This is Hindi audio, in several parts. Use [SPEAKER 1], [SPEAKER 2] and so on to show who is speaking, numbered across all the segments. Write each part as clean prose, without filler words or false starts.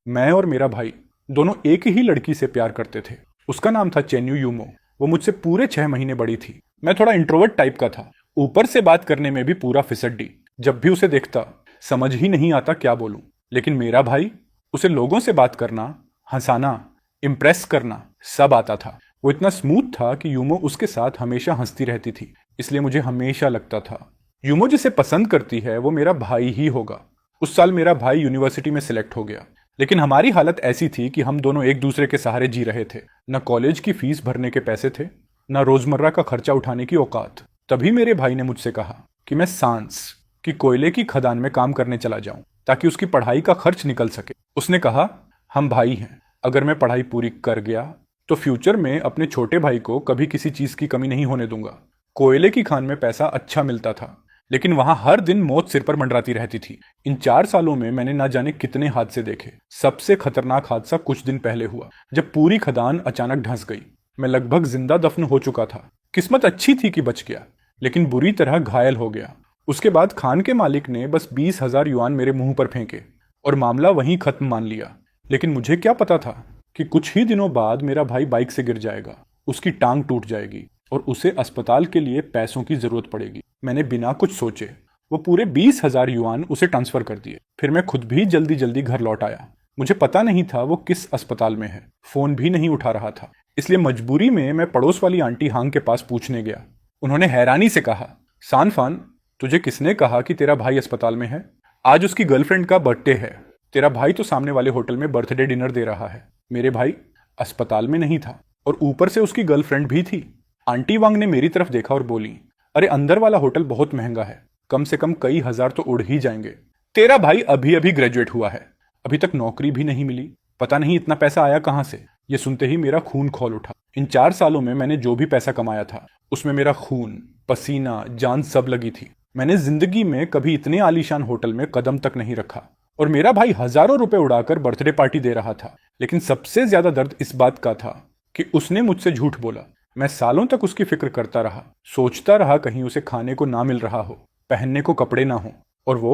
[SPEAKER 1] मैं और मेरा भाई दोनों एक ही लड़की से प्यार करते थे। उसका नाम था चेन्यू यूमो। वो मुझसे पूरे 6 महीने बड़ी थी। मैं थोड़ा इंट्रोवर्ट टाइप का था, ऊपर से बात करने में भी पूरा फिसड्डी। जब भी उसे देखता समझ ही नहीं आता क्या बोलूं। लेकिन मेरा भाई, उसे लोगों से बात करना, हंसाना, इम्प्रेस करना सब आता था। वो इतना स्मूथ था कि यूमो उसके साथ हमेशा हंसती रहती थी। इसलिए मुझे हमेशा लगता था यूमो जिसे पसंद करती है वो मेरा भाई ही होगा। उस साल मेरा भाई यूनिवर्सिटी में सिलेक्ट हो गया, लेकिन हमारी हालत ऐसी थी कि हम दोनों एक दूसरे के सहारे जी रहे थे। न कॉलेज की फीस भरने के पैसे थे, न रोजमर्रा का खर्चा उठाने की औकात। तभी मेरे भाई ने मुझसे कहा कि मैं सांस की कोयले की खदान में काम करने चला जाऊं ताकि उसकी पढ़ाई का खर्च निकल सके। उसने कहा, हम भाई हैं, अगर मैं पढ़ाई पूरी कर गया तो फ्यूचर में अपने छोटे भाई को कभी किसी चीज की कमी नहीं होने दूंगा। कोयले की खान में पैसा अच्छा मिलता था, लेकिन वहां हर दिन मौत सिर पर मंडराती रहती थी। इन 4 सालों में मैंने ना जाने कितने हादसे देखे। सबसे खतरनाक हादसा कुछ दिन पहले हुआ, जब पूरी खदान अचानक धंस गई। मैं लगभग जिंदा दफन हो चुका था। किस्मत अच्छी थी कि बच गया, लेकिन बुरी तरह घायल हो गया। उसके बाद खान के मालिक ने बस 20,000 युआन मेरे मुंह पर फेंके और मामला वहीं खत्म मान लिया। लेकिन मुझे क्या पता था कि कुछ ही दिनों बाद मेरा भाई बाइक से गिर जाएगा, उसकी टांग टूट जाएगी और उसे अस्पताल के लिए पैसों की जरूरत पड़ेगी। मैंने बिना कुछ सोचे वो पूरे 20,000 युआन उसे ट्रांसफर कर दिए। फिर मैं खुद भी जल्दी जल्दी घर लौट आया। मुझे पता नहीं था वो किस अस्पताल में है, फोन भी नहीं उठा रहा था। इसलिए मजबूरी में मैं पड़ोस वाली आंटी हांग के पास पूछने गया। उन्होंने हैरानी से कहा, सानफान, तुझे किसने कहा कि तेरा भाई अस्पताल में है? आज उसकी गर्लफ्रेंड का बर्थडे है। तेरा भाई तो सामने वाले होटल में बर्थडे डिनर दे रहा है। मेरे भाई अस्पताल में नहीं था और ऊपर से उसकी गर्लफ्रेंड भी थी। आंटी वांग ने मेरी तरफ देखा और बोली, अरे अंदर वाला होटल बहुत महंगा है, कम से कम कई हजार तो उड़ ही जाएंगे। तेरा भाई अभी अभी ग्रेजुएट हुआ है, अभी तक नौकरी भी नहीं मिली, पता नहीं इतना पैसा आया कहां से। ये सुनते ही मेरा खून खौल उठा। इन 4 सालों में मैंने जो भी पैसा कमाया था उसमें मेरा खून, पसीना, जान सब लगी थी। मैंने जिंदगी में कभी इतने आलीशान होटल में कदम तक नहीं रखा और मेरा भाई हजारों रुपए उड़ाकर बर्थडे पार्टी दे रहा था। लेकिन सबसे ज्यादा दर्द इस बात का था कि उसने मुझसे झूठ बोला। मैं सालों तक उसकी फिक्र करता रहा, सोचता रहा कहीं उसे खाने को ना मिल रहा हो, पहनने को कपड़े ना हो, और वो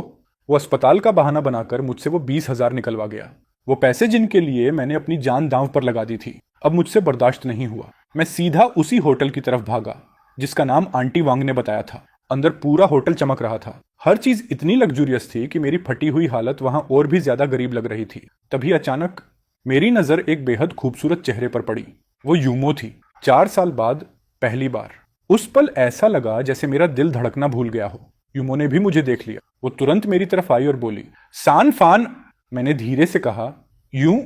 [SPEAKER 1] अस्पताल का बहाना बनाकर मुझसे वो 20,000 निकलवा गया। वो पैसे जिनके लिए मैंने अपनी जान दांव पर लगा दी थी। अब मुझसे बर्दाश्त नहीं हुआ। मैं सीधा उसी होटल की तरफ भागा जिसका नाम आंटी वांग ने बताया था। अंदर पूरा होटल चमक रहा था, हर चीज इतनी लग्जूरियस थी कि मेरी फटी हुई हालत वहां और भी ज्यादा गरीब लग रही थी। तभी अचानक मेरी नजर एक बेहद खूबसूरत चेहरे पर पड़ी। वो यूमो थी। 4 साल बाद पहली बार। उस पल ऐसा लगा जैसे मेरा दिल धड़कना भूल गया हो। यूमो ने भी मुझे देख लिया। वो तुरंत मेरी तरफ आई और बोली, सान फान। मैंने धीरे से कहा, यूं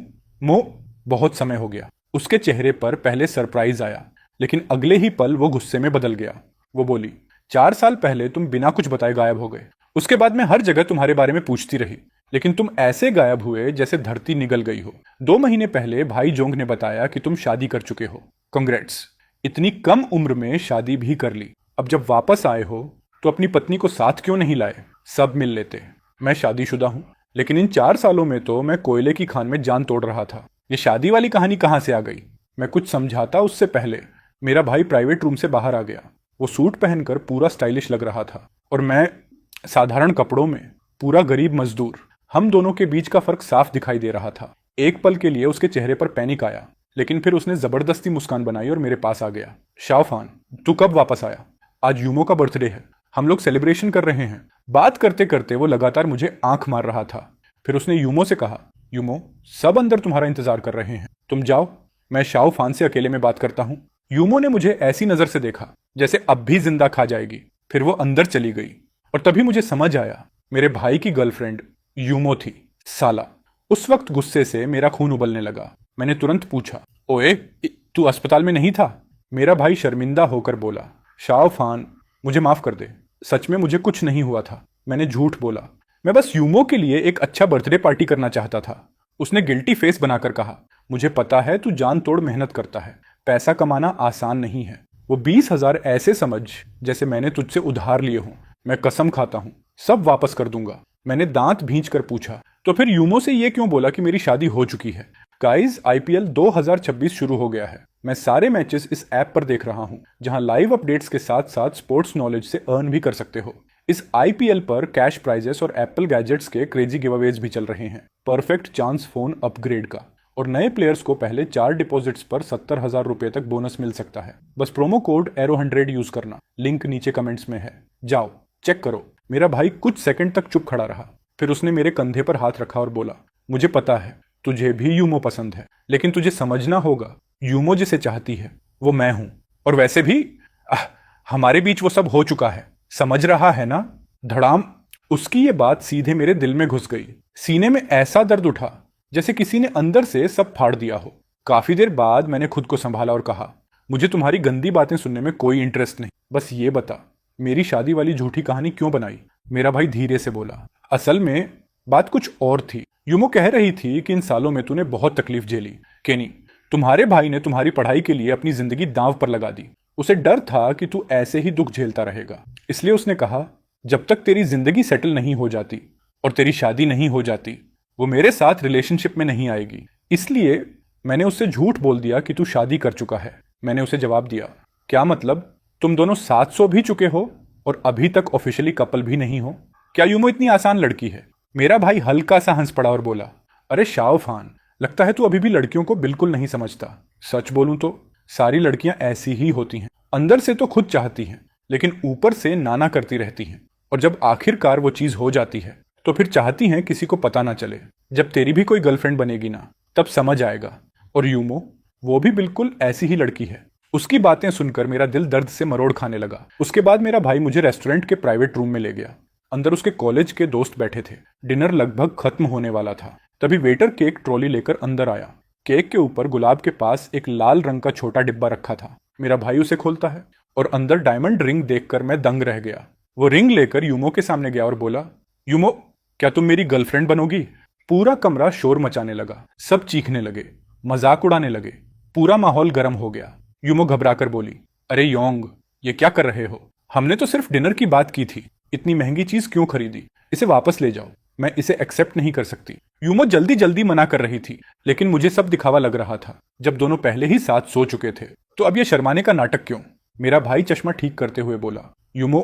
[SPEAKER 1] मो। बहुत समय हो गया। उसके चेहरे पर पहले सरप्राइज आया, लेकिन अगले ही पल वो गुस्से में बदल गया। वो बोली, 4 साल पहले तुम बिना कुछ बताए गायब हो गए। उसके बाद मैं हर जगह तुम्हारे बारे में पूछती रही, लेकिन तुम ऐसे गायब हुए जैसे धरती निगल गई हो। 2 महीने पहले भाई जोंग ने बताया कि तुम शादी कर चुके हो। कांग्रेट्स, इतनी कम उम्र में शादी भी कर ली। अब जब वापस आए हो तो अपनी पत्नी को साथ क्यों नहीं लाए? सब मिल लेते। मैं शादीशुदा हूं, लेकिन इन 4 सालों में तो मैं कोयले की खान में जान तोड़ रहा था। ये शादी वाली कहानी कहां से आ गई? मैं कुछ समझाता उससे पहले मेरा भाई प्राइवेट रूम से बाहर आ गया। वो सूट पहनकर पूरा स्टाइलिश लग रहा था और मैं साधारण कपड़ों में, पूरा गरीब मजदूर। हम दोनों के बीच का फर्क साफ दिखाई दे रहा था। एक पल के लिए उसके चेहरे पर पैनिक आया, लेकिन फिर उसने जबरदस्ती मुस्कान बनाई और मेरे पास आ गया। शाओफान, तू कब वापस आया? आज यूमो का बर्थडे है, हम लोग सेलिब्रेशन कर रहे हैं। बात करते करते वो लगातार मुझे आंख मार रहा था। फिर उसने यूमो से कहा, यूमो, सब अंदर तुम्हारा इंतजार कर रहे हैं, तुम जाओ, मैं शाओफान से अकेले में बात करता हूं। यूमो ने मुझे ऐसी नजर से देखा जैसे अब भी जिंदा खा जाएगी। फिर वो अंदर चली गई और तभी मुझे समझ आया, मेरे भाई की गर्लफ्रेंड यूमो थी। साला। उस वक्त गुस्से से मेरा खून उबलने लगा। मैंने तुरंत पूछा, ओए, तू अस्पताल में नहीं था? मेरा भाई शर्मिंदा होकर बोला, शाओफान, मुझे माफ कर दे, सच में मुझे कुछ नहीं हुआ था। मैंने झूठ बोला, मैं बस यूमो के लिए एक अच्छा बर्थडे पार्टी करना चाहता था। उसने गिल्टी फेस बनाकर कहा, मुझे पता है तू जान तोड़ मेहनत करता है, पैसा कमाना आसान नहीं है। वो 20,000 ऐसे समझ जैसे मैंने तुझसे उधार लिए हों। मैं कसम खाता हूं सब वापस कर दूंगा। मैंने दांत भींच कर पूछा, तो फिर यूमो से ये क्यों बोला कि मेरी शादी हो चुकी है? गाइस, आईपीएल 2026 शुरू हो गया है। मैं सारे मैचेस इस ऐप पर देख रहा हूं, जहां लाइव अपडेट्स के साथ साथ स्पोर्ट्स नॉलेज से अर्न भी कर सकते हो। इस आईपीएल पर कैश प्राइजेस और एप्पल गैजेट्स के क्रेजी गिवअवेज भी चल रहे हैं। परफेक्ट चांस फोन अपग्रेड का, और नए प्लेयर्स को पहले 4 डिपॉजिट्स पर 70,000 रुपए तक बोनस मिल सकता है। बस प्रोमो कोड एरो100 यूज करना, लिंक नीचे कमेंट्स में है, जाओ चेक करो। मेरा भाई कुछ सेकंड तक चुप खड़ा रहा, फिर उसने मेरे कंधे पर हाथ रखा और बोला, मुझे पता है तुझे भी यूमो पसंद है, लेकिन तुझे समझना होगा यूमो जिसे चाहती है वो मैं हूं, और वैसे भी हमारे बीच वो सब हो चुका है, समझ रहा है ना। धड़ाम। उसकी ये बात सीधे मेरे दिल में घुस गई। सीने में ऐसा दर्द उठा जैसे किसी ने अंदर से सब फाड़ दिया हो। काफी देर बाद मैंने खुद को संभाला और कहा, मुझे तुम्हारी गंदी बातें सुनने में कोई इंटरेस्ट नहीं, बस ये बता मेरी शादी वाली झूठी कहानी क्यों बनाई। मेरा भाई धीरे से बोला, असल में बात कुछ और थी। यूमो कह रही थी कि इन सालों में तूने बहुत तकलीफ झेली। केनी, तुम्हारे भाई ने तुम्हारी पढ़ाई के लिए अपनी जिंदगी दांव पर लगा दी। उसे डर था कि तू ऐसे ही दुख झेलता रहेगा, इसलिए उसने कहा जब तक तेरी जिंदगी सेटल नहीं हो जाती और तेरी शादी नहीं हो जाती वो मेरे साथ रिलेशनशिप में नहीं आएगी। इसलिए मैंने उससे झूठ बोल दिया कि तू शादी कर चुका है। मैंने उसे जवाब दिया, क्या मतलब, तुम दोनों 700 भी चुके हो और अभी तक ऑफिशियली कपल भी नहीं हो? क्या यूमो इतनी आसान लड़की है? मेरा भाई हल्का सा हंस पड़ा और बोला, अरे शाओफान, लगता है तू अभी भी लड़कियों को बिल्कुल नहीं समझता। सच बोलूं तो सारी लड़कियां ऐसी ही होती हैं, अंदर से तो खुद चाहती हैं लेकिन ऊपर से नाना करती रहती हैं, और जब आखिरकार वो चीज हो जाती है तो फिर चाहती हैं किसी को पता ना चले। जब तेरी भी कोई गर्लफ्रेंड बनेगी ना तब समझ आएगा। और यूमो वो भी बिल्कुल ऐसी ही लड़की है। उसकी बातें सुनकर मेरा दिल दर्द से मरोड़ खाने लगा। उसके बाद मेरा भाई मुझे रेस्टोरेंट के प्राइवेट रूम में ले गया। अंदर उसके कॉलेज के दोस्त बैठे थे। डिनर लगभग खत्म होने वाला था, तभी वेटर केक ट्रॉली लेकर अंदर आया। केक के ऊपर गुलाब के पास एक लाल रंग का छोटा डिब्बा रखा था। मेरा भाई उसे खोलता है और अंदर डायमंड रिंग देखकर मैं दंग रह गया। वो रिंग लेकर यूमो के सामने गया और बोला, यूमो, क्या तुम मेरी गर्लफ्रेंड बनोगी? पूरा कमरा शोर मचाने लगा, सब चीखने लगे, मजाक उड़ाने लगे, पूरा माहौल गर्म हो गया। यूमो घबराकर बोली, अरे योंग, ये क्या कर रहे हो? हमने तो सिर्फ डिनर की बात की थी, इतनी महंगी चीज क्यों खरीदी? इसे वापस ले जाओ, मैं इसे एक्सेप्ट नहीं कर सकती। यूमो जल्दी जल्दी मना कर रही थी, लेकिन मुझे सब दिखावा लग रहा था। जब दोनों पहले ही साथ सो चुके थे तो अब ये शर्माने का नाटक क्यों? मेरा भाई चश्मा ठीक करते हुए बोला, यूमो,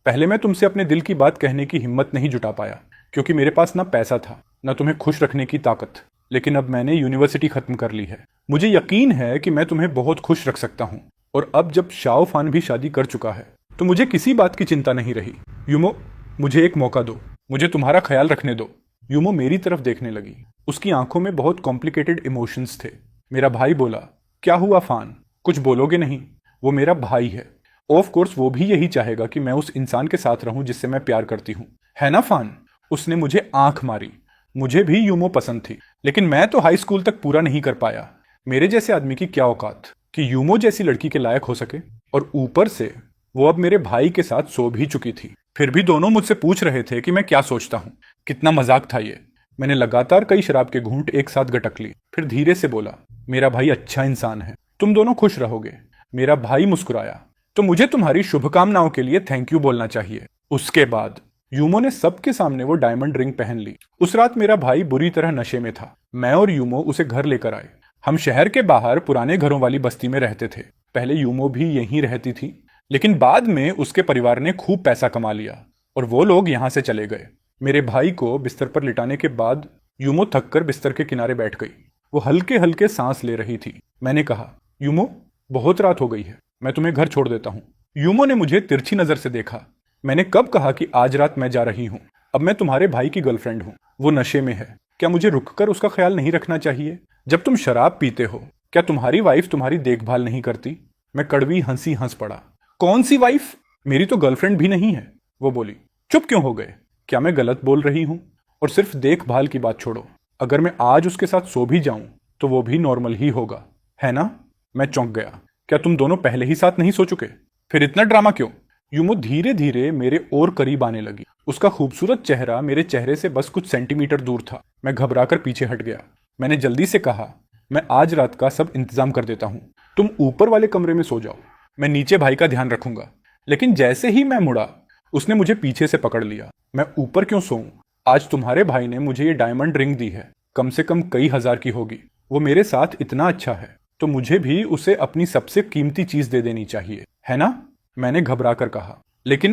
[SPEAKER 1] पहले मैं तुमसे अपने दिल की बात कहने की हिम्मत नहीं जुटा पाया, क्योंकि मेरे पास ना पैसा था ना तुम्हें खुश रखने की ताकत। लेकिन अब मैंने यूनिवर्सिटी खत्म कर ली है, मुझे यकीन है कि मैं तुम्हें बहुत खुश रख सकता हूँ। और अब जब शाओफान भी शादी कर चुका है तो मुझे किसी बात की चिंता नहीं रही। यूमो, मुझे एक मौका दो, मुझे तुम्हारा ख्याल रखने दो। यूमो मेरी तरफ देखने लगी, उसकी आंखों में बहुत कॉम्प्लिकेटेड इमोशंस थे। मेरा भाई बोला, क्या हुआ फान, कुछ बोलोगे नहीं? वो मेरा भाई है, ऑफ कोर्स वो भी यही चाहेगा कि मैं उस इंसान के साथ रहूं जिससे मैं प्यार करती हूं, है ना फान? उसने मुझे आंख मारी। मुझे भी यूमो पसंद थी, लेकिन मैं तो हाई स्कूल तक पूरा नहीं कर पाया। मेरे जैसे आदमी की क्या औकात कि यूमो जैसी लड़की के लायक हो सके? और ऊपर से वो अब मेरे भाई के साथ सो भी चुकी थी। फिर भी दोनों मुझसे पूछ रहे थे कि मैं क्या सोचता हूं। कितना मजाक था ये। मैंने लगातार कई शराब के घूंट एक साथ गटक ली, फिर धीरे से बोला, मेरा भाई अच्छा इंसान है, तुम दोनों खुश रहोगे। मेरा भाई मुस्कुराया, तो मुझे तुम्हारी शुभकामनाओं के लिए थैंक यू बोलना चाहिए। उसके बाद यूमो ने सबके सामने वो डायमंड रिंग पहन ली। उस रात मेरा भाई बुरी तरह नशे में था। मैं और यूमो उसे घर लेकर आए। हम शहर के बाहर पुराने घरों वाली बस्ती में रहते थे। पहले यूमो भी यहीं रहती थी, लेकिन बाद में उसके परिवार ने खूब पैसा कमा लिया और वो लोग यहां से चले गए। मेरे भाई को बिस्तर पर लिटाने के बाद यूमो थककर बिस्तर के किनारे बैठ गई। वो हल्के हल्के सांस ले रही थी। मैंने कहा, यूमो, बहुत रात हो गई है, मैं तुम्हें घर छोड़ देता हूं। यूमो ने मुझे तिरछी नजर से देखा। मैंने कब कहा कि आज रात मैं जा रही हूं? अब मैं तुम्हारे भाई की गर्लफ्रेंड हूं, वो नशे में है, क्या मुझे रुककर उसका ख्याल नहीं रखना चाहिए? जब तुम शराब पीते हो क्या तुम्हारी वाइफ तुम्हारी देखभाल नहीं करती? मैं कड़वी हंसी हंस पड़ा। कौन सी वाइफ? मेरी तो गर्लफ्रेंड भी नहीं है, वो बोली। चुप क्यों हो गए? क्या मैं गलत बोल रही हूं? और सिर्फ देखभाल की बात छोड़ो, अगर मैं आज उसके साथ सो भी जाऊं तो वो भी नॉर्मल ही होगा, है ना? मैं चौंक गया। क्या तुम दोनों पहले ही साथ नहीं सो चुके? फिर इतना ड्रामा क्यों? यूमो धीरे धीरे मेरे और करीब आने लगी। उसका खूबसूरत चेहरा मेरे चेहरे से बस कुछ सेंटीमीटर दूर था। मैं घबराकर पीछे हट गया। मैंने जल्दी से कहा, मैं आज रात का सब इंतजाम कर देता हूं, तुम ऊपर वाले कमरे में सो जाओ, मैं नीचे भाई का ध्यान रखूंगा। लेकिन जैसे ही मैं मुड़ा उसने मुझे पीछे से पकड़ लिया। मैं ऊपर क्यों सोऊं? आज तुम्हारे भाई ने मुझे ये डायमंड रिंग दी है, कम से कम कई हजार की होगी। वो मेरे साथ इतना अच्छा है तो मुझे भी उसे अपनी सबसे कीमती चीज दे देनी चाहिए, है ना? मैंने घबरा कर कहा। लेकिन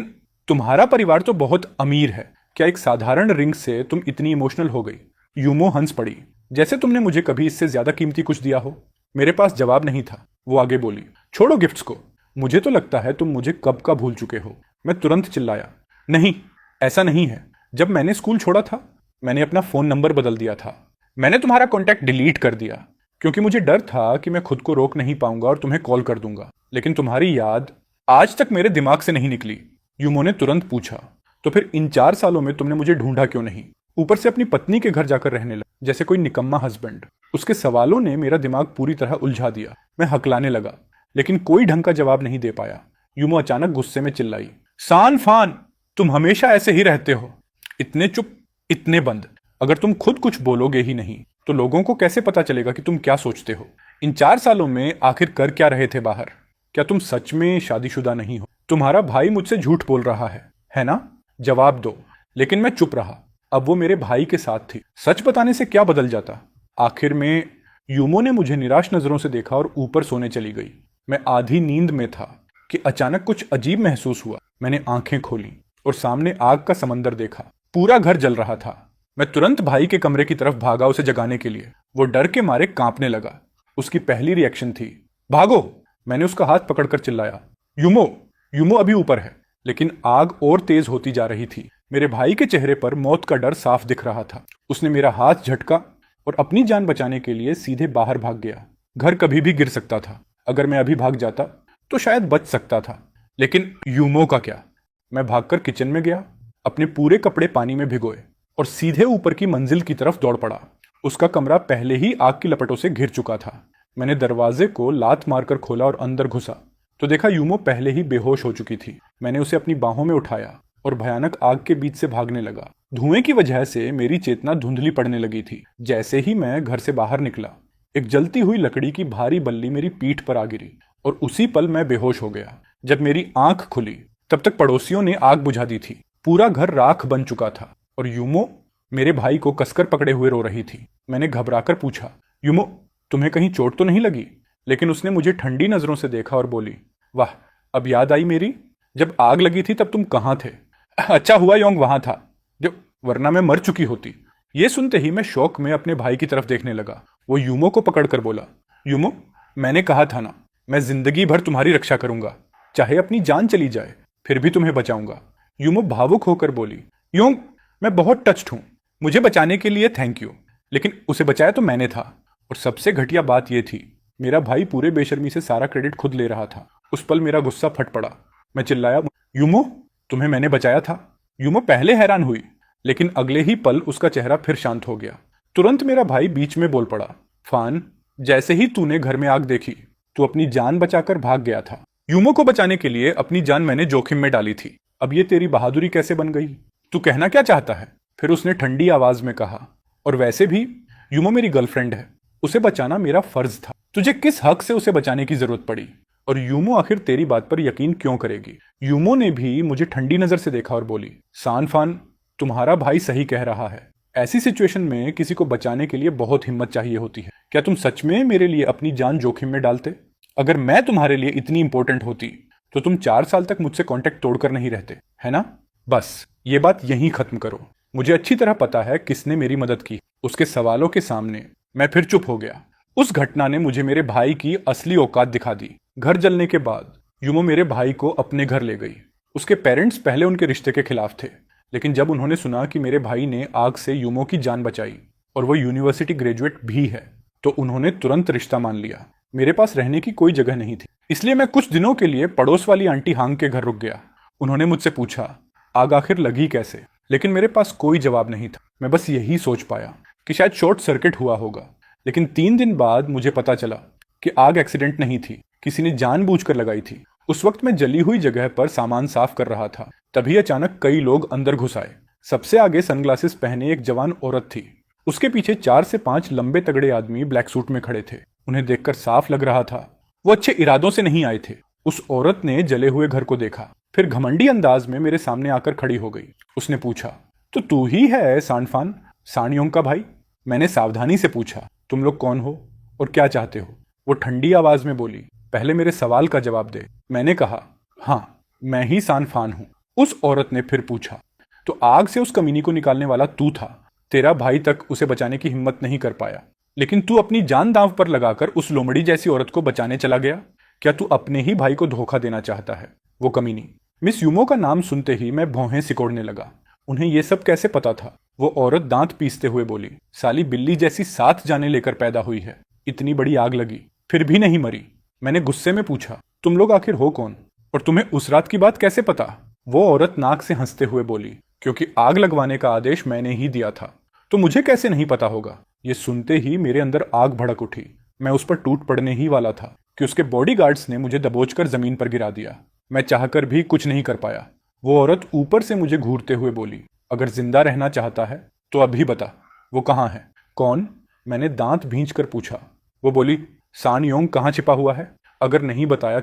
[SPEAKER 1] तुम्हारा परिवार तो बहुत अमीर है, क्या एक साधारण रिंग से तुम इतनी इमोशनल हो गई? यूमो हंस पड़ी, जैसे तुमने मुझे कभी इससे ज्यादा कीमती कुछ दिया हो। मेरे पास जवाब नहीं था। वो आगे बोली, छोड़ो गिफ्ट्स को, मुझे तो लगता है तुम मुझे कब का भूल चुके हो। मैं तुरंत चिल्लाया, नहीं, ऐसा नहीं है। जब मैंने स्कूल छोड़ा था, मैंने अपना फोन नंबर बदल दिया था। मैंने तुम्हारा कॉन्टैक्ट डिलीट कर दिया, क्योंकि मुझे डर था कि मैं खुद को रोक नहीं पाऊंगा और तुम्हें कॉल कर दूंगा। लेकिन तुम्हारी याद आज तक मेरे दिमाग से नहीं निकली। यूमो ने तुरंत पूछा, तो फिर इन 4 सालों में तुमने मुझे ढूंढा क्यों नहीं? ऊपर से अपनी पत्नी के घर जाकर रहने लगा, जैसे कोई निकम्मा हस्बैंड। उसके सवालों ने मेरा दिमाग पूरी तरह उलझा दिया। मैं हकलाने लगा, लेकिन कोई ढंग का जवाब नहीं दे पाया। यूमो अचानक गुस्से में चिल्लाई, सान फान, तुम हमेशा ऐसे ही रहते हो, इतने चुप, इतने बंद। अगर तुम खुद कुछ बोलोगे ही नहीं तो लोगों को कैसे पता चलेगा कि तुम क्या सोचते हो? इन 4 सालों में आखिर कर क्या रहे थे बाहर? क्या तुम सच में शादीशुदा नहीं हो? तुम्हारा भाई मुझसे झूठ बोल रहा है ना? जवाब दो। लेकिन मैं चुप रहा। अब वो मेरे भाई के साथ थी, सच बताने से क्या बदल जाता? आखिर में यूमो ने मुझे निराश नजरों से देखा और ऊपर सोने चली गई। मैं आधी नींद में था कि अचानक कुछ अजीब महसूस हुआ। मैंने आंखें खोली और सामने आग का समंदर देखा। पूरा घर जल रहा था। मैं तुरंत भाई के कमरे की तरफ भागा उसे जगाने के लिए। वो डर के मारे कांपने लगा। उसकी पहली रिएक्शन थी, भागो। मैंने उसका हाथ पकड़कर चिल्लाया, यूमो, यूमो अभी ऊपर है। लेकिन आग और तेज होती जा रही थी। मेरे भाई के चेहरे पर मौत का डर साफ दिख रहा था। उसने मेरा हाथ झटका और अपनी जान बचाने के लिए सीधे बाहर भाग गया। घर कभी भी गिर सकता था। अगर मैं अभी भाग जाता तो शायद बच सकता था, लेकिन यूमो का क्या? मैं भागकर किचन में गया, अपने पूरे कपड़े पानी में भिगोए और सीधे ऊपर की मंजिल की तरफ दौड़ पड़ा। उसका कमरा पहले ही आग की लपटों से घिर चुका था। मैंने दरवाजे को लात मारकर खोला और अंदर घुसा तो देखा यूमो पहले ही बेहोश हो चुकी थी। मैंने उसे अपनी बाहों में उठाया और भयानक आग के बीच से भागने लगा। धुएं की वजह से मेरी चेतना धुंधली पड़ने लगी थी। जैसे ही मैं घर से बाहर निकला, एक जलती हुई लकड़ी की भारी बल्ली मेरी पीठ पर आ गिरी और उसी पल मैं बेहोश हो गया। जब मेरी आंख खुली तब तक पड़ोसियों ने आग बुझा दी थी। पूरा घर राख बन चुका था और यूमो मेरे भाई को कसकर पकड़े हुए रो रही थी। मैंने घबराकर पूछा, यूमो, तुम्हें कहीं चोट तो नहीं लगी? लेकिन उसने मुझे ठंडी नजरों से देखा और बोली, वाह, अब याद आई मेरी, जब आग लगी थी तब तुम कहाँ थे? अच्छा हुआ योंग वहां था, जो वरना मैं मर चुकी होती। ये सुनते ही मैं शौक में अपने भाई की तरफ देखने लगा। वो यूमो को पकड़कर बोला, यूमो, मैंने कहा था ना, मैं जिंदगी भर तुम्हारी रक्षा करूंगा, चाहे अपनी जान चली जाए फिर भी तुम्हें बचाऊंगा। यूमो भावुक होकर बोली, योंग, मैं बहुत टच्ड हूं, मुझे बचाने के लिए थैंक यू। लेकिन उसे बचाया तो मैंने था। और सबसे घटिया बात यह थी, मेरा भाई पूरे बेशर्मी से सारा क्रेडिट खुद ले रहा था। उस पल मेरा गुस्सा फट पड़ा। मैं चिल्लाया, यूमो, तुम्हें मैंने बचाया था। यूमो पहले हैरान हुई, लेकिन अगले ही पल उसका चेहरा फिर शांत हो गया। तुरंत मेरा भाई बीच में बोल पड़ा, फान, जैसे ही तूने घर में आग देखी तू अपनी जान बचाकर भाग गया था। यूमो को बचाने के लिए अपनी जान मैंने जोखिम में डाली थी। अब ये तेरी बहादुरी कैसे बन गई? तू कहना क्या चाहता है? फिर उसने ठंडी आवाज में कहा, और वैसे भी यूमो मेरी गर्लफ्रेंड है, उसे बचाना मेरा फर्ज था। तुझे किस हक से उसे बचाने की जरूरत पड़ी? और यूमो आखिर तेरी बात पर यकीन क्यों करेगी? यूमो ने भी मुझे ठंडी नजर से देखा और बोली, सान फान, तुम्हारा भाई सही कह रहा है। ऐसी सिचुएशन में किसी को बचाने के लिए बहुत हिम्मत चाहिए होती है। क्या तुम सच में मेरे लिए अपनी जान जोखिम में डालते? अगर मैं तुम्हारे लिए इतनी इंपॉर्टेंट होती तो तुम 4 साल तक मुझसे कांटेक्ट तोड़कर नहीं रहते, है ना? बस ये बात यहीं खत्म करो। मुझे अच्छी तरह पता है किसने मेरी मदद की। उसके सवालों के सामने मैं फिर चुप हो गया। उस घटना ने मुझे मेरे भाई की असली औकात दिखा दी। घर जलने के बाद यूमो मेरे भाई को अपने घर ले गई। उसके पेरेंट्स पहले उनके रिश्ते के खिलाफ थे, लेकिन जब उन्होंने सुना कि मेरे भाई ने आग से यूमो की जान बचाई और वो यूनिवर्सिटी ग्रेजुएट भी है, तो उन्होंने तुरंत रिश्ता मान लिया। मेरे पास रहने की कोई जगह नहीं थी, इसलिए मैं कुछ दिनों के लिए पड़ोस वाली आंटी हांग के घर रुक गया। उन्होंने मुझसे पूछा, आग आखिर लगी कैसे? लेकिन मेरे पास कोई जवाब नहीं था। मैं बस यही सोच पाया कि शायद शॉर्ट सर्किट हुआ होगा। लेकिन 3 दिन बाद मुझे पता चला कि आग एक्सीडेंट नहीं थी, किसी ने जानबूझकर लगाई थी। उस वक्त मैं जली हुई जगह पर सामान साफ कर रहा था। तभी अचानक कई लोग अंदर घुस आए। सबसे आगे सनग्लासेस पहने एक जवान औरत थी। उसके पीछे 4 से 5 लंबे तगड़े आदमी ब्लैक सूट में खड़े थे। उन्हें देखकर साफ लग रहा था वो अच्छे इरादों से नहीं आए थे। उस औरत ने जले हुए घर को देखा, फिर घमंडी अंदाज में मेरे सामने आकर खड़ी हो गई। उसने पूछा, तो तू ही है सांडफान, सानियोंग का भाई? मैंने सावधानी से पूछा, तुम लोग कौन हो और क्या चाहते हो? वो ठंडी आवाज में बोली, पहले मेरे सवाल का जवाब दे। मैंने कहा, हाँ, मैं ही सांफान हूं। उस औरत ने फिर पूछा, तो आग से उस कमीनी को निकालने वाला तू था। तेरा भाई तक उसे बचाने की हिम्मत नहीं कर पाया, लेकिन तू अपनी जान दांव पर लगाकर उस लोमड़ी जैसी औरत को बचाने चला गया। क्या तू अपने ही भाई को धोखा देना चाहता है? वो कमीनी। मिस यूमो का नाम सुनते ही मैं भौहें सिकोड़ने लगा। उन्हें यह सब कैसे पता था? वो औरत दांत पीसते हुए बोली, साली बिल्ली जैसी 7 जाने लेकर पैदा हुई है, इतनी बड़ी आग लगी फिर भी नहीं मरी। मैंने गुस्से में पूछा, तुम लोग आखिर हो कौन और तुम्हें उस रात की बात कैसे पता? वो औरत नाक से हंसते हुए बोली, क्योंकि आग लगवाने का आदेश मैंने ही दिया था, तो मुझे कैसे नहीं पता होगा? ये सुनते ही मेरे अंदर आग भड़क उठी। मैं उस पर टूट पड़ने ही वाला था कि उसके बॉडीगार्ड्स ने मुझे दबोचकर जमीन पर गिरा दिया। मैं चाहकर भी कुछ नहीं कर पाया। वो औरत ऊपर से मुझे घूरते हुए बोली, अगर जिंदा रहना चाहता है तो अभी बता, वो कहाँ है? कौन? मैंने दांत भींच कर पूछा। वो बोली, सान योंग कहाँ छिपा हुआ है? अगर नहीं बताया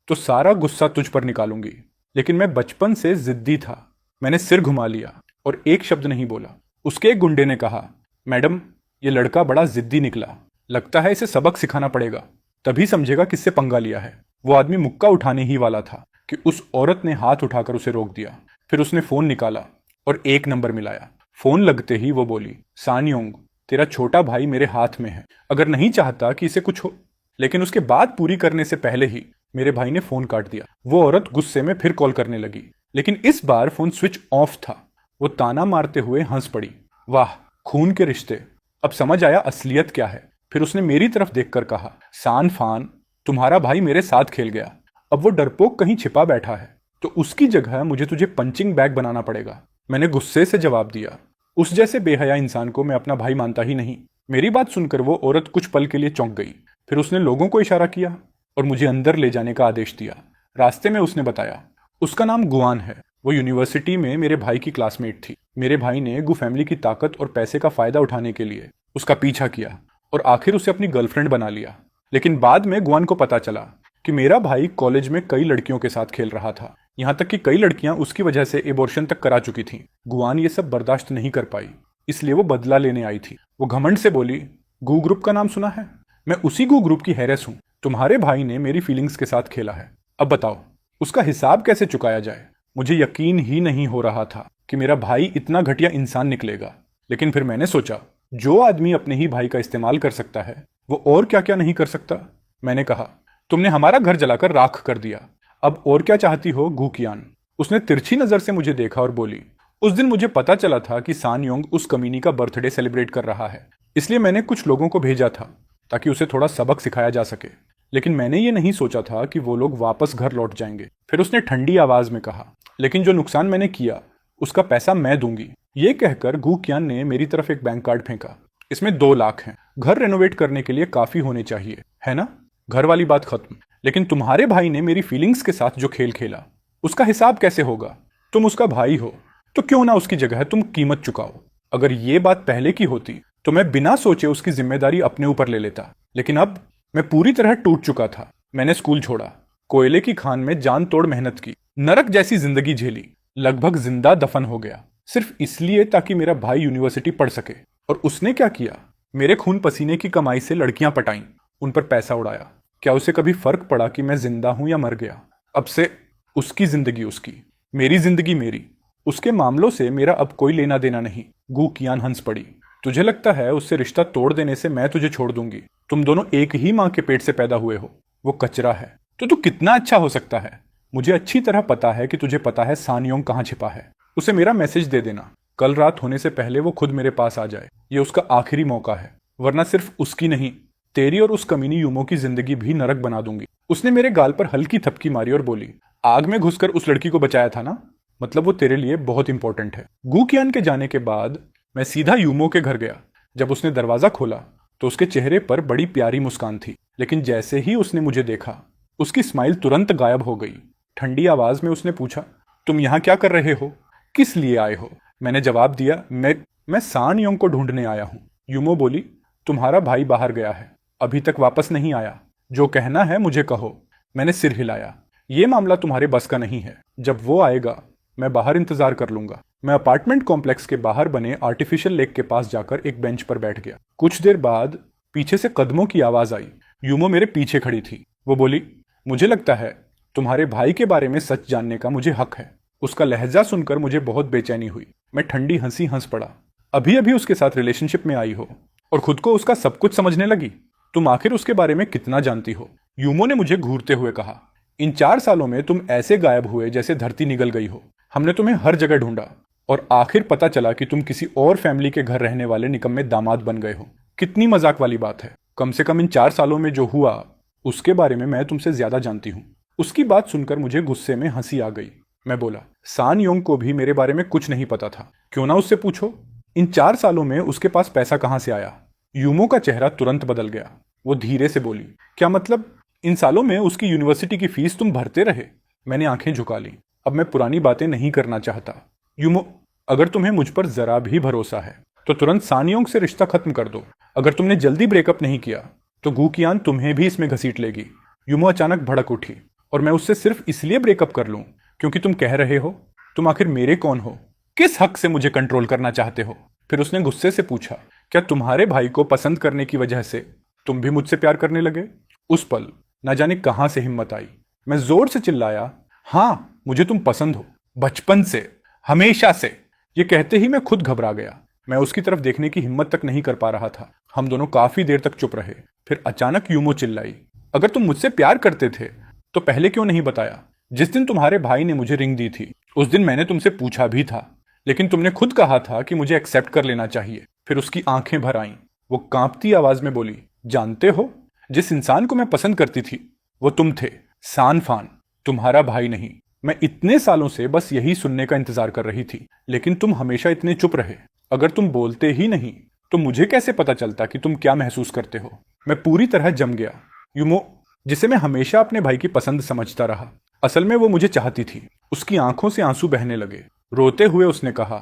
[SPEAKER 1] तो सारा गुस्सा तुझ पर निकालूंगी। लेकिन मैं बचपन से जिद्दी था। मैंने सिर घुमा लिया और एक शब्द नहीं बोला। उसके एक गुंडे ने कहा, मैडम ये लड़का बड़ा जिद्दी निकला, लगता है इसे सबक सिखाना पड़ेगा, तभी समझेगा किससे पंगा लिया है। वो आदमी मुक्का उठाने ही वाला था कि उस औरत ने हाथ उठाकर उसे रोक दिया। फिर उसने फोन निकाला और एक नंबर मिलाया। फोन लगते ही वो बोली, सान योंग तेरा छोटा भाई मेरे हाथ में है, अगर नहीं चाहता कि इसे कुछ हो। लेकिन उसके बात पूरी करने से पहले ही मेरे भाई ने फोन काट दिया। वो औरत गुस्से में फिर कॉल करने लगी, लेकिन इस बार फोन स्विच ऑफ था। वो ताना मारते हुए हंस पड़ी, वाह खून के रिश्ते, अब समझ आया असलियत क्या है। फिर उसने मेरी तरफ देखकर कहा, सान फान तुम्हारा भाई मेरे साथ खेल गया, अब वो डरपोक कहीं छिपा बैठा है, तो उसकी जगह मुझे तुझे पंचिंग बैग बनाना पड़ेगा। मैंने गुस्से से जवाब दिया, उस जैसे बेहया इंसान को मैं अपना भाई मानता ही नहीं। मेरी बात सुनकर वो औरत कुछ पल के लिए चौंक गई। फिर उसने लोगों को इशारा किया और मुझे अंदर ले जाने का आदेश दिया। रास्ते में उसने बताया, उसका नाम गुआन है, वो यूनिवर्सिटी में मेरे भाई की क्लासमेट थी। मेरे भाई ने गु फैमिली की ताकत और पैसे का फायदा उठाने के लिए उसका पीछा किया और आखिर उसे अपनी गर्लफ्रेंड बना लिया। लेकिन बाद में गुआन को पता चला कि मेरा भाई कॉलेज में कई लड़कियों के साथ खेल रहा था, यहाँ तक कि कई लड़कियां उसकी वजह से एबॉर्शन तक करा चुकी थीं। गुआन ये सब बर्दाश्त नहीं कर पाई, इसलिए वो बदला लेने आई थी। वो घमंड से बोली, गू ग्रुप का नाम सुना है? मैं उसी गू ग्रुप की हेरेस हूँ। तुम्हारे भाई ने मेरी फीलिंग्स के साथ खेला है, अब बताओ उसका हिसाब कैसे चुकाया जाए? मुझे यकीन ही नहीं हो रहा था कि मेरा भाई इतना घटिया इंसान निकलेगा। लेकिन फिर मैंने सोचा, जो आदमी अपने ही भाई का इस्तेमाल कर सकता है वो और क्या क्या नहीं कर सकता। मैंने कहा, तुमने हमारा घर जलाकर राख कर दिया, अब और क्या चाहती हो गू कियान? उसने तिरछी नजर से मुझे देखा और बोली, उस दिन मुझे पता चला था कि सान योंग उस कमीनी का बर्थडे सेलिब्रेट कर रहा है, इसलिए मैंने कुछ लोगों को भेजा था ताकि उसे थोड़ा सबक सिखाया जा सके। लेकिन मैंने ये नहीं सोचा था कि वो लोग वापस घर लौट जाएंगे। फिर उसने ठंडी आवाज में कहा, लेकिन जो नुकसान मैंने किया उसका पैसा मैं दूंगी। ये कहकर गू कियान ने मेरी तरफ एक बैंक कार्ड फेंका। इसमें 2 लाख हैं। घर रेनोवेट करने के लिए काफी होने चाहिए, है ना? घर वाली बात खत्म। लेकिन तुम्हारे भाई ने मेरी फीलिंग्स के साथ जो खेल खेला उसका हिसाब कैसे होगा? तुम उसका भाई हो तो क्यों ना उसकी जगह तुम कीमत चुकाओ। अगर ये बात पहले की होती तो मैं बिना सोचे उसकी जिम्मेदारी अपने ऊपर ले लेता, लेकिन अब मैं पूरी तरह टूट चुका था। मैंने स्कूल छोड़ा, कोयले की खान में जान तोड़ मेहनत की, नरक जैसी जिंदगी झेली, लगभग जिंदा दफन हो गया, सिर्फ इसलिए ताकि मेरा भाई यूनिवर्सिटी पढ़ सके। और उसने क्या किया? मेरे खून पसीने की कमाई से लड़कियां पटाईं, उन पर पैसा उड़ाया। क्या उसे कभी फर्क पड़ा कि मैं जिंदा हूं या मर गया? अब से उसकी जिंदगी उसकी, मेरी जिंदगी मेरी। उसके मामलों से मेरा अब कोई लेना देना नहीं। गू कियान हंस पड़ी, तुझे लगता है उससे रिश्ता तोड़ देने से मैं तुझे छोड़ दूंगी? तुम दोनों एक ही मां के पेट से पैदा हुए हो। वो कचरा है तो तू कितना अच्छा हो सकता है? मुझे अच्छी तरह पता है कि तुझे पता है सान योंग कहाँ छिपा है। उसे मेरा मैसेज दे देना, कल रात होने से पहले वो खुद मेरे पास आ जाए। ये उसका आखिरी मौका है, वरना सिर्फ उसकी नहीं, तेरी और उस कमीनी यूमो की जिंदगी भी नरक बना दूंगी। उसने मेरे गाल पर हल्की थपकी मारी और बोली, आग में घुसकर उस लड़की को बचाया था ना, मतलब वो तेरे लिए बहुत इंपॉर्टेंट है। गू कियान के जाने के बाद मैं सीधा यूमो के घर गया। जब उसने दरवाजा खोला तो उसके चेहरे पर बड़ी प्यारी मुस्कान थी, लेकिन जैसे ही उसने मुझे देखा उसकी स्माइल तुरंत गायब हो गई। ठंडी आवाज में उसने पूछा, तुम यहाँ क्या कर रहे हो? किस लिए आए हो? मैंने जवाब दिया, मैं सान योंग को ढूंढने आया हूँ। यूमो बोली, तुम्हारा भाई बाहर गया है, अभी तक वापस नहीं आया, जो कहना है मुझे कहो। मैंने सिर हिलाया, ये मामला तुम्हारे बस का नहीं है, जब वो आएगा मैं बाहर इंतजार कर लूंगा। मैं अपार्टमेंट कॉम्प्लेक्स के बाहर बने आर्टिफिशियल लेक के पास जाकर एक बेंच पर बैठ गया। कुछ देर बाद पीछे से कदमों की आवाज आई। यूमो मेरे पीछे खड़ी थी। वो बोली, मुझे लगता है तुम्हारे भाई के बारे में सच जानने का मुझे हक है। उसका लहजा सुनकर मुझे बहुत बेचैनी हुई। मैं ठंडी हंसी हंस पड़ा। अभी अभी उसके साथ रिलेशनशिप में आई हो और खुद को उसका सब कुछ समझने लगी। तुम आखिर उसके बारे में कितना जानती हो? यूमो ने मुझे घूरते हुए कहा। इन 4 सालों में तुम ऐसे गायब हुए जैसे धरती निगल गई हो। हमने तुम्हें हर जगह ढूंढा और आखिर पता चला कि तुम किसी और फैमिली के घर रहने वाले निकम्मे दामाद बन गए हो। कितनी मजाक वाली बात है। कम से कम इन 4 सालों में जो हुआ उसके बारे में मैं तुमसे ज्यादा जानती हूँ। उसकी बात सुनकर मुझे गुस्से में हंसी आ गई। मैं बोला, सान योंग को भी मेरे बारे में कुछ नहीं पता था। क्यों ना उससे पूछो, इन 4 सालों में उसके पास पैसा कहाँ से आया? यूमो का चेहरा तुरंत बदल गया। वो धीरे से बोली, क्या मतलब? इन सालों में उसकी यूनिवर्सिटी की फीस तुम भरते रहे? मैंने आंखें झुका ली। अब मैं पुरानी बातें नहीं करना चाहता। यूमो, अगर तुम्हें मुझ पर जरा भी भरोसा है तो तुरंत सानियोंग से रिश्ता खत्म कर दो। अगर तुमने जल्दी ब्रेकअप नहीं किया तो गूकियान तुम्हें भी इसमें घसीट लेगी। यूमो अचानक भड़क उठी। और मैं उससे सिर्फ इसलिए ब्रेकअप कर लूं क्योंकि तुम कह रहे हो? तुम आखिर मेरे कौन हो? किस हक से मुझे कंट्रोल करना चाहते हो? फिर उसने गुस्से से पूछा, क्या तुम्हारे भाई को पसंद करने की वजह से तुम भी मुझसे प्यार करने लगे? उस पल न जाने कहां से हिम्मत आई। मैं जोर से चिल्लाया, हाँ, मुझे तुम पसंद हो, बचपन से, हमेशा से। ये कहते ही मैं खुद घबरा गया। मैं उसकी तरफ देखने की हिम्मत तक नहीं कर पा रहा था। हम दोनों काफी देर तक चुप रहे। फिर अचानक यूमो चिल्लाई, अगर तुम मुझसे प्यार करते थे तो पहले क्यों नहीं बताया? जिस दिन तुम्हारे भाई ने मुझे रिंग दी थी उस दिन मैंने तुमसे पूछा भी था, लेकिन तुमने खुद कहा था कि मुझे एक्सेप्ट कर लेना चाहिए। फिर उसकी आंखें भर आईं। वो कांपती आवाज में बोली, जानते हो, जिस इंसान को मैं पसंद करती थी वो तुम थे, सान फान, तुम्हारा भाई नहीं। मैं इतने सालों से बस यही सुनने का इंतजार कर रही थी, लेकिन तुम हमेशा इतने चुप रहे। अगर तुम बोलते ही नहीं तो मुझे कैसे पता चलता कि तुम क्या महसूस करते हो? मैं पूरी तरह जम गया। यूमो, जिसे मैं हमेशा अपने भाई की पसंद समझता रहा, असल में वो मुझे चाहती थी। उसकी आंखों से आंसू बहने लगे। रोते हुए उसने कहा,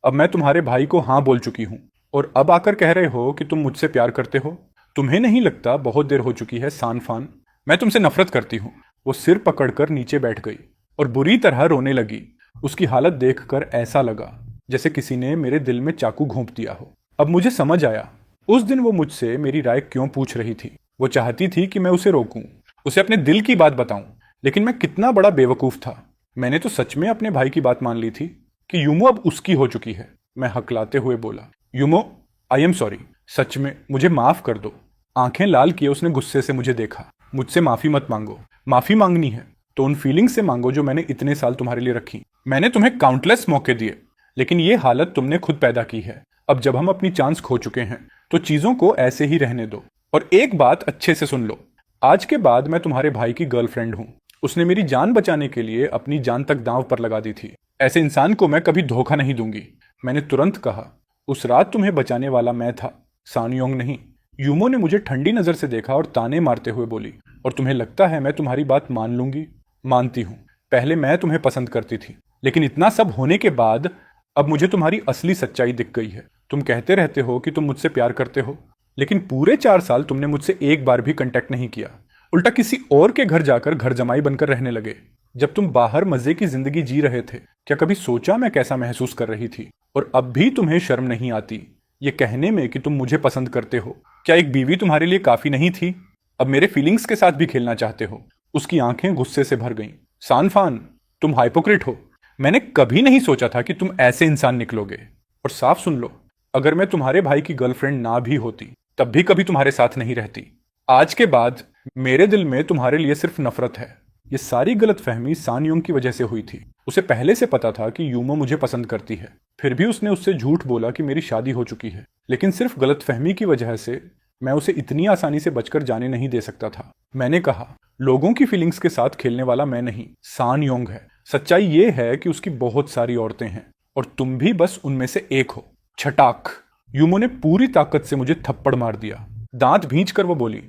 [SPEAKER 1] अब मैं तुम्हारे भाई को हाँ बोल चुकी हूँ और अब आकर कह रहे हो कि तुम मुझसे प्यार करते हो? तुम्हें नहीं लगता बहुत देर हो चुकी है सान फान? मैं तुमसे नफरत करती हूँ। वो सिर पकड़कर नीचे बैठ गई और बुरी तरह रोने लगी। उसकी हालत देखकर ऐसा लगा जैसे किसी ने मेरे दिल में चाकू घोंप दिया हो। अब मुझे समझ आया उस दिन वो मुझसे मेरी राय क्यों पूछ रही थी। वो चाहती थी कि मैं उसे रोकूं, उसे अपने दिल की बात बताऊं, लेकिन मैं कितना बड़ा बेवकूफ था। मैंने तो सच में अपने भाई की बात मान ली थी कि यूमो अब उसकी हो चुकी है। मैं हकलाते हुए बोला, यूमो, आई एम सॉरी, सच में मुझे माफ कर दो। आंखें लाल किए उसने गुस्से से मुझे देखा। मुझसे माफी मत मांगो। माफी मांगनी है तो उन फीलिंग्स से मांगो जो मैंने इतने साल तुम्हारे लिए रखी। मैंने तुम्हें काउंटलेस मौके दिए, लेकिन ये हालत तुमने खुद पैदा की है। अब जब हम अपनी चांस खो चुके हैं तो चीजों को ऐसे ही रहने दो। और एक बात अच्छे से सुन लो, आज के बाद मैं तुम्हारे भाई की गर्लफ्रेंड हूं। उसने मेरी जान बचाने के लिए अपनी जान तक दांव पर लगा दी थी। ऐसे इंसान को मैं कभी धोखा नहीं दूंगी। मैंने तुरंत कहा, उस रात तुम्हें बचाने वाला मैं था, सानयोंग नहीं। यूमो ने मुझे ठंडी नजर से देखा और ताने मारते हुए बोली, और तुम्हें लगता है मैं तुम्हारी बात मान लूंगी? मानती हूं। पहले मैं तुम्हें पसंद करती थी, लेकिन इतना सब होने के बाद अब मुझे तुम्हारी असली सच्चाई दिख गई है। तुम कहते रहते हो कि तुम मुझसे प्यार करते हो, लेकिन पूरे 4 साल तुमने मुझसे एक बार भी कांटेक्ट नहीं किया। उल्टा किसी और के घर जाकर घर जमाई बनकर रहने लगे। जब तुम बाहर मजे की जिंदगी जी रहे थे, क्या कभी सोचा मैं कैसा महसूस कर रही थी? और अब भी तुम्हें शर्म नहीं आती ये कहने में कि तुम मुझे पसंद करते हो? क्या एक बीवी तुम्हारे लिए काफी नहीं थी? अब मेरे फीलिंग्स के साथ भी खेलना चाहते हो? उसकी आंखें गुस्से से भर गईं। सानफान, तुम हाइपोक्रिट हो। मैंने कभी नहीं सोचा था कि तुम ऐसे इंसान निकलोगे। और साफ सुन लो, अगर मैं तुम्हारे भाई की गर्लफ्रेंड ना भी होती तब भी कभी तुम्हारे साथ नहीं रहती। आज के बाद मेरे दिल में तुम्हारे लिए सिर्फ नफरत है। ये सारी गलतफहमी सानयोंग की वजह से हुई थी। उसे पहले से पता था कि यूमो मुझे पसंद करती है, फिर भी उसने उससे झूठ बोला कि मेरी शादी हो चुकी है। लेकिन सिर्फ गलतफहमी की वजह से मैं उसे इतनी आसानी से बचकर जाने नहीं दे सकता था। मैंने कहा, लोगों की फीलिंग्स के साथ खेलने वाला मैं नहीं, सानयोंग है। सच्चाई ये है कि उसकी बहुत सारी औरतें हैं और तुम भी बस उनमें से एक हो। छटाक! यूमो ने पूरी ताकत से मुझे थप्पड़ मार दिया। दांत भींचकर वो बोली,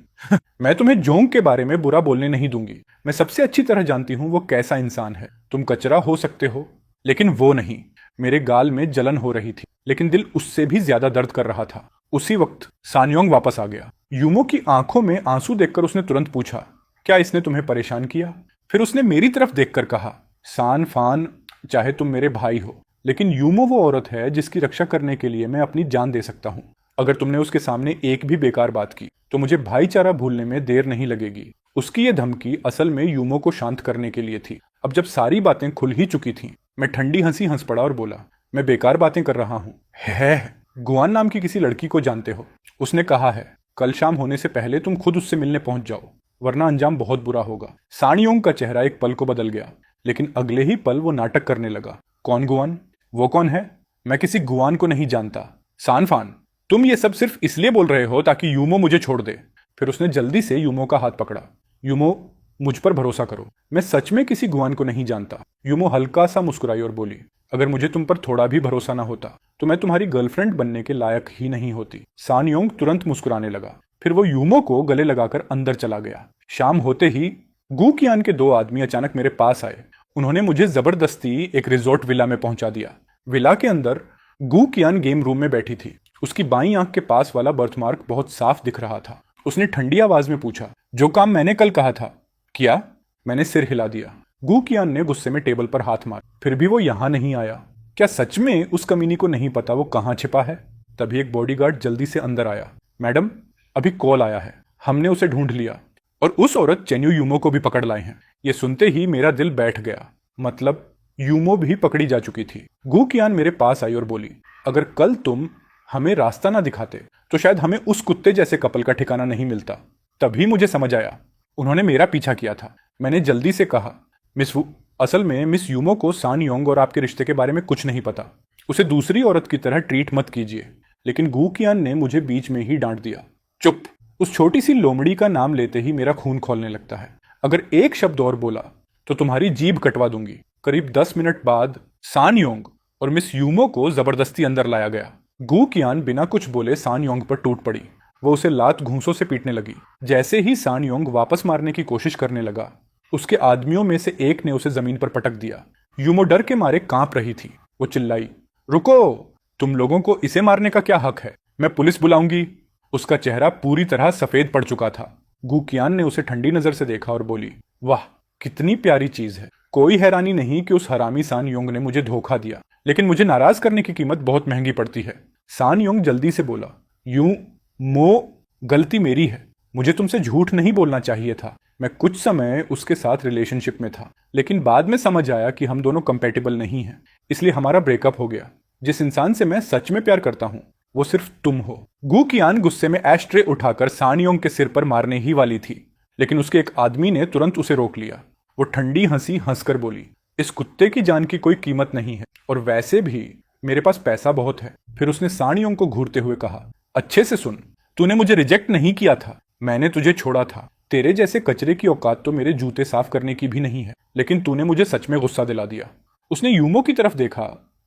[SPEAKER 1] मैं तुम्हें जोंग के बारे में बुरा बोलने नहीं दूंगी। मैं सबसे अच्छी तरह जानती हूं वो कैसा इंसान है। तुम कचरा हो सकते हो, लेकिन वो नहीं। मेरे गाल में जलन हो रही थी, लेकिन दिल उससे भी ज्यादा दर्द कर रहा था। उसी वक्त सानयोंग वापस आ गया। यूमो की आंखों में आंसू देखकर उसने तुरंत पूछा, क्या इसने तुम्हें परेशान किया? फिर उसने मेरी तरफ देखकर कहा, सान फान, चाहे तुम मेरे भाई हो, लेकिन यूमो वो औरत है जिसकी रक्षा करने के लिए मैं अपनी जान दे सकता हूं। अगर तुमने उसके सामने एक भी बेकार बात की तो मुझे भाईचारा भूलने में देर नहीं लगेगी। उसकी ये धमकी असल में यूमो को शांत करने के लिए थी। अब जब सारी बातें खुल ही चुकी थीं, मैं ठंडी हंसी हंस पड़ा और बोला, मैं बेकार बातें कर रहा हूँ। है गुआन नाम की किसी लड़की को जानते हो? उसने कहा है कल शाम होने से पहले तुम खुद उससे मिलने पहुंच जाओ, वरना अंजाम बहुत बुरा होगा। सानियोंग का चेहरा एक पल को बदल गया, लेकिन अगले ही पल वो नाटक करने लगा। कौन गुआन? वो कौन है? मैं किसी गुआन को नहीं जानता। सानफान, तुम ये सब सिर्फ इसलिए बोल रहे हो ताकि यूमो मुझे छोड़ दे। फिर उसने जल्दी से यूमो का हाथ पकड़ा। यूमो, मुझ पर भरोसा करो, मैं सच में किसी गुआन को नहीं जानता। यूमो हल्का सा मुस्कुराई और बोली, अगर मुझे तुम पर थोड़ा भी भरोसा ना होता तो मैं तुम्हारी गर्लफ्रेंड बनने के लायक ही नहीं होती। सानयोंग तुरंत मुस्कुराने लगा। फिर वो यूमो को गले लगाकर अंदर चला गया। शाम होते ही गू कियान के दो आदमी अचानक मेरे पास आए। उन्होंने मुझे जबरदस्ती एक रिजॉर्ट विला में पहुंचा दिया। विला के अंदर गू कियान गेम रूम में बैठी थी। उसकी बाईं आंख के पास वाला बर्थमार्क बहुत साफ दिख रहा था। उसने ठंडी आवाज में पूछा, जो काम मैंने कल कहा था किया? मैंने सिर हिला दिया। गू कियान ने गुस्से में टेबल पर हाथ मारा। फिर भी वो यहां नहीं आया। क्या सच में उस कमीनी को नहीं पता वो कहां छिपा है? तभी एक बॉडीगार्ड जल्दी से अंदर आया। मैडम, अभी कॉल आया है, हमने उसे ढूंढ लिया और उस औरत चेन्यू यूमो को भी पकड़ लाए हैं। ये सुनते ही मेरा दिल बैठ गया। मतलब यूमो भी पकड़ी जा चुकी थी। गू कियान मेरे पास आई और बोली, अगर कल तुम हमें रास्ता ना दिखाते तो शायद हमें उस कुत्ते जैसे कपल का ठिकाना नहीं मिलता। तभी मुझे समझ आया, उन्होंने मेरा पीछा किया था। मैंने जल्दी से कहा, मिस वू, असल में मिस यूमो को सानयोंग और आपके रिश्ते के बारे में कुछ नहीं पता। उसे दूसरी औरत की तरह ट्रीट मत कीजिए। लेकिन गू कियान ने मुझे बीच में ही डांट दिया। चुप! उस छोटी सी लोमड़ी का नाम लेते ही मेरा खून खौलने लगता है। अगर एक शब्द और बोला तो तुम्हारी जीभ कटवा दूंगी। करीब 10 मिनट बाद सानयोंग और मिस यूमो को जबरदस्ती अंदर लाया गया। गू कियान बिना कुछ बोले सानयोंग पर टूट पड़ी। वो उसे लात घूंसों से पीटने लगी। जैसे ही सानयोंग वापस मारने की कोशिश करने लगा, उसके आदमियों में से एक ने उसे जमीन पर पटक दिया। यूमो डर के मारे कांप रही थी। वो चिल्लाई, रुको! तुम लोगों को इसे मारने का क्या हक है? मैं पुलिस बुलाऊंगी। उसका चेहरा पूरी तरह सफेद पड़ चुका था। गू कियान ने उसे ठंडी नजर से देखा और बोली, वाह, कितनी प्यारी चीज है। कोई हैरानी नहीं कि उस हरामी सानयोंग ने मुझे धोखा दिया, लेकिन मुझे नाराज करने की कीमत बहुत महंगी पड़ती है। सानयोंग जल्दी से बोला, गलती मेरी है। मुझे तुमसे झूठ नहीं बोलना चाहिए था। मैं कुछ समय उसके साथ रिलेशनशिप में था, लेकिन बाद में समझ आया कि हम दोनों कंपैटिबल नहीं हैं, इसलिए हमारा ब्रेकअप हो गया। जिस इंसान से मैं सच में प्यार करता हूँ वो सिर्फ तुम हो। गू कियान गुस्से में एश ट्रे उठाकर सानयोंग के सिर पर मारने ही वाली थी, लेकिन उसके एक आदमी ने तुरंत उसे रोक लिया। वो ठंडी हंसी हंसकर बोली, इस कुत्ते की जान की कोई कीमत नहीं है, और वैसे भी मेरे पास पैसा बहुत है। फिर उसने सानयोंग को घूरते हुए कहा, अच्छे से सुन, तूने मुझे रिजेक्ट नहीं किया था, मैंने तुझे छोड़ा था। तेरे जैसे कचरे की औकात तो मेरे जूते साफ करने की भी नहीं है, लेकिन तूने मुझे सच में गुस्सा दिला दिया। उसने यूमो की तरफ देखा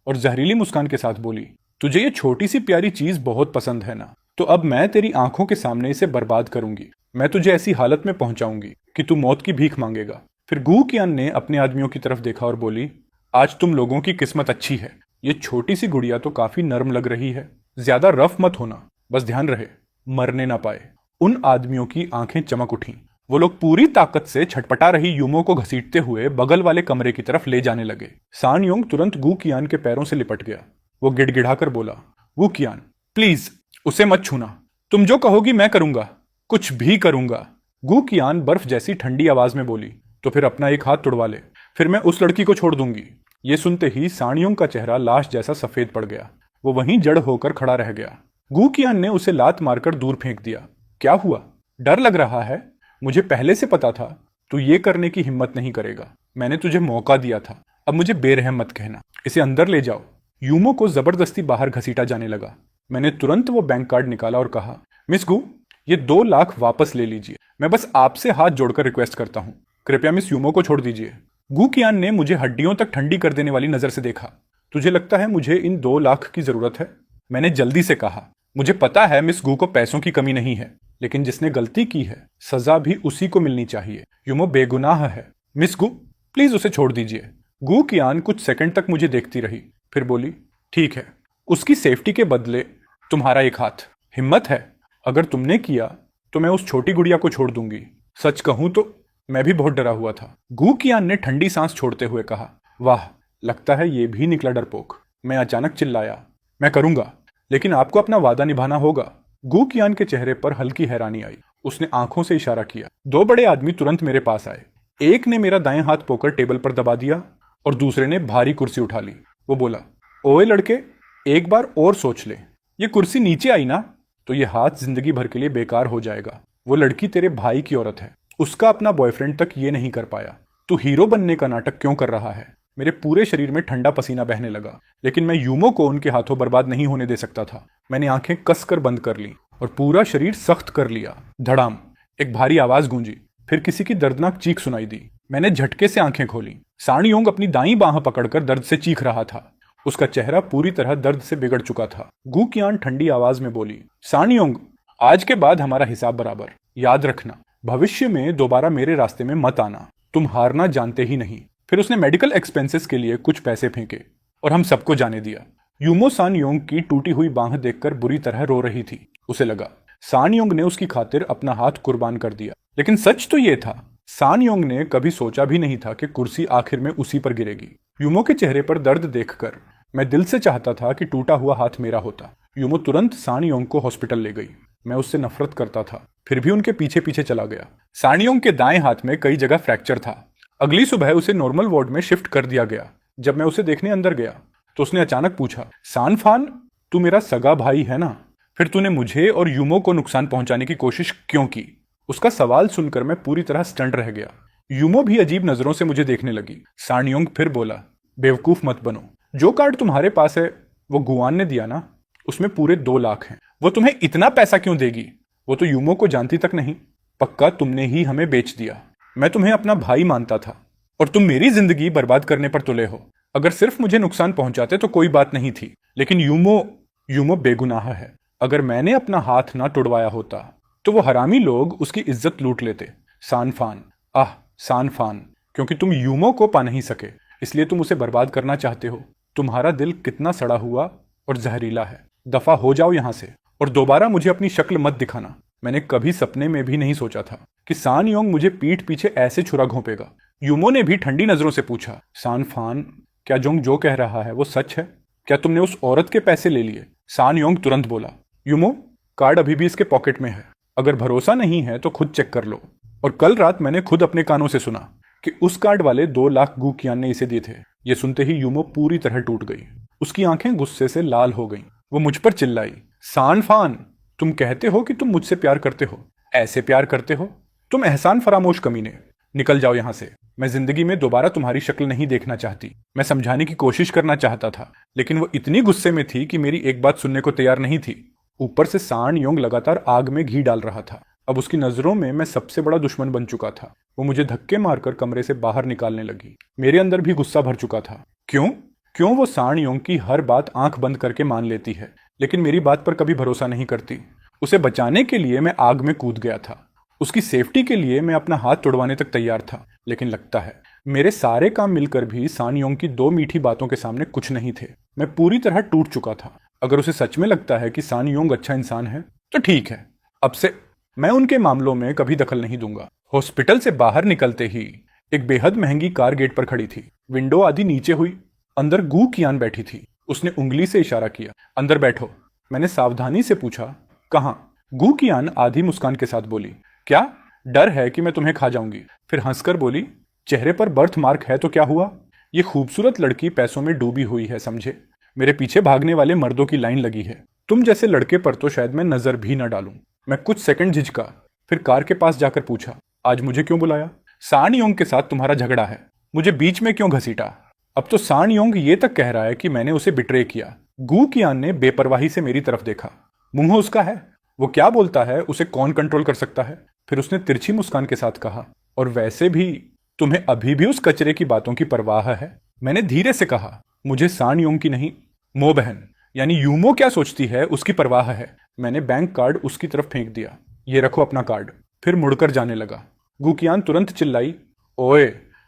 [SPEAKER 1] और जहरीली मुस्कान के साथ बोली, तुझे ये छोटी सी प्यारी चीज बहुत पसंद है ना? तो अब मैं तेरी आंखों के सामने इसे बर्बाद करूंगी। मैं तुझे ऐसी हालत में पहुंचाऊंगी कि तू मौत की भीख मांगेगा। फिर गू कियान ने अपने आदमियों की तरफ देखा और बोली, आज तुम लोगों की किस्मत अच्छी है। ये छोटी सी गुड़िया तो काफी नर्म लग रही है। ज्यादा रफ मत होना, बस ध्यान रहे मरने ना पाए। उन आदमियों की आंखें चमक उठीं। वो लोग पूरी ताकत से छटपटा रही यूमो को घसीटते हुए बगल वाले कमरे की तरफ ले जाने लगे। सानयोंग तुरंत गू कियान के पैरों से लिपट गया। वो गिड़गिड़ाकर बोला, गू कियान, प्लीज उसे मत छूना। तुम जो कहोगी मैं करूंगा, कुछ भी करूंगा। गू कियान बर्फ जैसी ठंडी आवाज में बोली, तो फिर अपना एक हाथ तुड़वा ले, फिर मैं उस लड़की को छोड़ दूंगी। ये सुनते ही सानयोंग का चेहरा लाश जैसा सफेद पड़ गया। वो वहीं जड़ होकर खड़ा रह गया। गू कियान ने उसे लात मारकर दूर फेंक दिया। क्या हुआ? डर लग रहा है? मुझे पहले से पता था तू ये करने की हिम्मत नहीं करेगा। मैंने तुझे मौका दिया था, अब मुझे बेरहम मत कहना। इसे अंदर ले जाओ। यूमो को जबरदस्ती बाहर घसीटा जाने लगा। मैंने तुरंत वो बैंक कार्ड निकाला और कहा, मिस गू, ये 2 लाख वापस ले लीजिए। मैं बस आपसे हाथ जोड़कर रिक्वेस्ट करता हूँ, कृपया मिस यूमो को छोड़ दीजिए। गू कियान ने मुझे हड्डियों तक ठंडी कर देने वाली नजर से देखा। तुझे लगता है मुझे इन 2 लाख की जरूरत है? मैंने जल्दी से कहा, मुझे पता है मिस गू को पैसों की कमी नहीं है, लेकिन जिसने गलती की है सजा भी उसी को मिलनी चाहिए। यूमो बेगुनाह है। मिस गू, प्लीज उसे छोड़ दीजिए। गू कियान कुछ सेकंड तक मुझे देखती रही, फिर बोली, ठीक है, उसकी सेफ्टी के बदले तुम्हारा एक हाथ। हिम्मत है? अगर तुमने किया तो मैं उस छोटी गुड़िया को छोड़ दूंगी। सच कहूं तो मैं भी बहुत डरा हुआ था। गू कियान ने ठंडी सांस छोड़ते हुए कहा, वाह, लगता है ये भी निकला डरपोक। मैं अचानक चिल्लाया, मैं करूंगा, लेकिन आपको अपना वादा निभाना होगा। गू कियान के चेहरे पर हल्की हैरानी आई। उसने आंखों से इशारा किया। 2 बड़े आदमी तुरंत मेरे पास आए। एक ने मेरा दाएं हाथ पोकर टेबल पर दबा दिया और दूसरे ने भारी कुर्सी उठा ली। वो बोला, ओए लड़के, एक बार और सोच ले, ये कुर्सी नीचे आई ना तो ये हाथ जिंदगी भर के लिए बेकार हो जाएगा। वो लड़की तेरे भाई की औरत है, उसका अपना बॉयफ्रेंड तक ये नहीं कर पाया, तू हीरो बनने का नाटक क्यों कर रहा है? मेरे पूरे शरीर में ठंडा पसीना बहने लगा, लेकिन मैं यूमो को उनके हाथों बर्बाद नहीं होने दे सकता था। मैंने आंखें कसकर बंद कर ली और पूरा शरीर सख्त कर लिया। धड़ाम, एक भारी आवाज गूंजी, फिर किसी की दर्दनाक चीख सुनाई दी। मैंने झटके से आंखें खोली। साणयोंग अपनी दाईं बांह पकड़कर दर्द से चीख रहा था। उसका चेहरा पूरी तरह दर्द से बिगड़ चुका था। गू कियान ठंडी आवाज में बोली, साणयोंग, आज के बाद हमारा हिसाब बराबर। याद रखना, भविष्य में दोबारा मेरे रास्ते में मत आना, तुम हारना जानते ही नहीं। फिर उसने मेडिकल एक्सपेंसेस के लिए कुछ पैसे फेंके और हम सबको जाने दिया। यूमो सानयोंग की टूटी हुई बांह देखकर बुरी तरह रो रही थी। उसे लगा सानयोंग ने उसकी खातिर अपना हाथ कुर्बान कर दिया। लेकिन सच तो ये था, सानयोंग ने कभी सोचा भी नहीं था कि कुर्सी आखिर में उसी पर गिरेगी। यूमो के चेहरे पर दर्द देखकर मैं दिल से चाहता था कि टूटा हुआ हाथ मेरा होता। यूमो तुरंत सानयोंग को हॉस्पिटल ले गई। मैं उससे नफरत करता था, फिर भी उनके पीछे पीछे चला गया। सानयोंग के दाएं हाथ में कई जगह फ्रैक्चर था। अगली सुबह उसे नॉर्मल वार्ड में शिफ्ट कर दिया गया। जब मैं उसे देखने अंदर गया तो उसने अचानक पूछा, सानफान, तू मेरा सगा भाई है ना? फिर तूने मुझे और यूमो को नुकसान पहुंचाने की कोशिश क्यों की? उसका सवाल सुनकर मैं पूरी तरह स्टंट रह गया। यूमो भी अजीब नजरों से मुझे देखने लगी। सानयोंग फिर बोला, बेवकूफ मत बनो, जो कार्ड तुम्हारे पास है वो गुआन ने दिया ना, उसमें पूरे 2 लाख हैं। वो तुम्हें इतना पैसा क्यों देगी? वो तो यूमो को जानती तक नहीं। पक्का तुमने ही हमें बेच दिया। मैं तुम्हें अपना भाई मानता था और तुम मेरी जिंदगी बर्बाद करने पर तुले हो। अगर सिर्फ मुझे नुकसान पहुंचाते तो कोई बात नहीं थी, लेकिन यूमो बेगुनाह है। अगर मैंने अपना हाथ ना तुड़वाया होता तो वो हरामी लोग उसकी इज्जत लूट लेते। सानफान, आह सानफान, क्योंकि तुम यूमो को पा नहीं सके इसलिए तुम उसे बर्बाद करना चाहते हो। तुम्हारा दिल कितना सड़ा हुआ और जहरीला है। दफा हो जाओ यहां से और दोबारा मुझे अपनी शक्ल मत दिखाना। मैंने कभी सपने में भी नहीं सोचा था कि सानयोंग मुझे पीठ पीछे ऐसे छुरा घोंपेगा। यूमो ने भी ठंडी नजरों से पूछा, सानफान, क्या जोंग जो कह रहा है वो सच है? क्या तुमने उस औरत के पैसे ले लिए? सानयोंग तुरंत बोला, यूमो, कार्ड अभी भी इसके पॉकेट में है। अगर भरोसा नहीं है तो खुद चेक कर लो। और कल रात मैंने खुद अपने कानों से सुना कि उस कार्ड वाले 2 लाख गू कियान ने इसे दिए थे। ये सुनते ही यूमो पूरी तरह टूट गई। उसकी आंखें गुस्से से लाल हो गईं। वो मुझ पर चिल्लाई, सानफान, तुम कहते हो कि तुम मुझसे प्यार करते हो, ऐसे प्यार करते हो? तुम एहसान फरामोश कमीने, निकल जाओ यहां से। मैं जिंदगी में दोबारा तुम्हारी शक्ल नहीं देखना चाहती। मैं समझाने की कोशिश करना चाहता था, लेकिन वो इतनी गुस्से में थी कि मेरी एक बात सुनने को तैयार नहीं थी। ऊपर से सानयोंग लगातार आग में घी डाल रहा था। अब उसकी नजरों में मैं सबसे बड़ा दुश्मन बन चुका था। वो मुझे धक्के मारकर कमरे से बाहर निकालने लगी। मेरे अंदर भी गुस्सा भर चुका था। क्यों वो सानयोंग की हर बात आंख बंद करके मान लेती है, लेकिन मेरी बात पर कभी भरोसा नहीं करती। उसे बचाने के लिए मैं आग में कूद गया था। उसकी सेफ्टी के लिए मैं अपना हाथ तोड़वाने तक तैयार था, लेकिन लगता है मेरे सारे काम मिलकर भी सानयोंग की 2 मीठी बातों के सामने कुछ नहीं थे। मैं पूरी तरह टूट चुका था। अगर उसे सच में लगता है कि सानयोंग अच्छा इंसान है तो ठीक है, अब से मैं उनके मामलों में कभी दखल नहीं दूंगा। हॉस्पिटल से बाहर निकलते ही एक बेहद महंगी कार गेट पर खड़ी थी। विंडो आधी नीचे हुई। अंदर गू कियान बैठी थी। उसने उंगली से इशारा किया, अंदर बैठो। मैंने सावधानी से पूछा, कहां? गू कियान आधी मुस्कान के साथ बोली, क्या डर है कि मैं तुम्हें खा जाऊंगी? फिर हंसकर बोली, चेहरे पर बर्थ मार्क है तो क्या हुआ? ये खूबसूरत लड़की पैसों में डूबी हुई है, समझे? मेरे पीछे भागने वाले मर्दों की लाइन लगी है। तुम जैसे लड़के पर तो शायद मैं नजर भी न डालूं। मैं कुछ सेकंड झिझका, फिर कार के पास जाकर पूछा, आज मुझे क्यों बुलाया? सानयोंग के साथ तुम्हारा झगड़ा है, मुझे बीच में क्यों घसीटा? अब तो सानयोंग ये तक कह रहा है कि मैंने उसे बिट्रे किया। गू कियान ने बेपरवाही से मेरी तरफ देखा। मुंह उसका है, वो क्या बोलता है उसे कौन कंट्रोल कर सकता है? फिर उसने तिरछी मुस्कान के साथ कहा, और वैसे भी तुम्हें अभी भी उस कचरे की बातों की परवाह है? मैंने धीरे से कहा, मुझे सानयोंग की नहीं, मो बहन यानी यूमो क्या सोचती है उसकी परवाह है। मैंने बैंक कार्ड उसकी तरफ फेंक दिया। ये रखो अपना कार्ड। फिर मुड़कर जाने लगा। गू कियान तुरंत चिल्लाई, ओए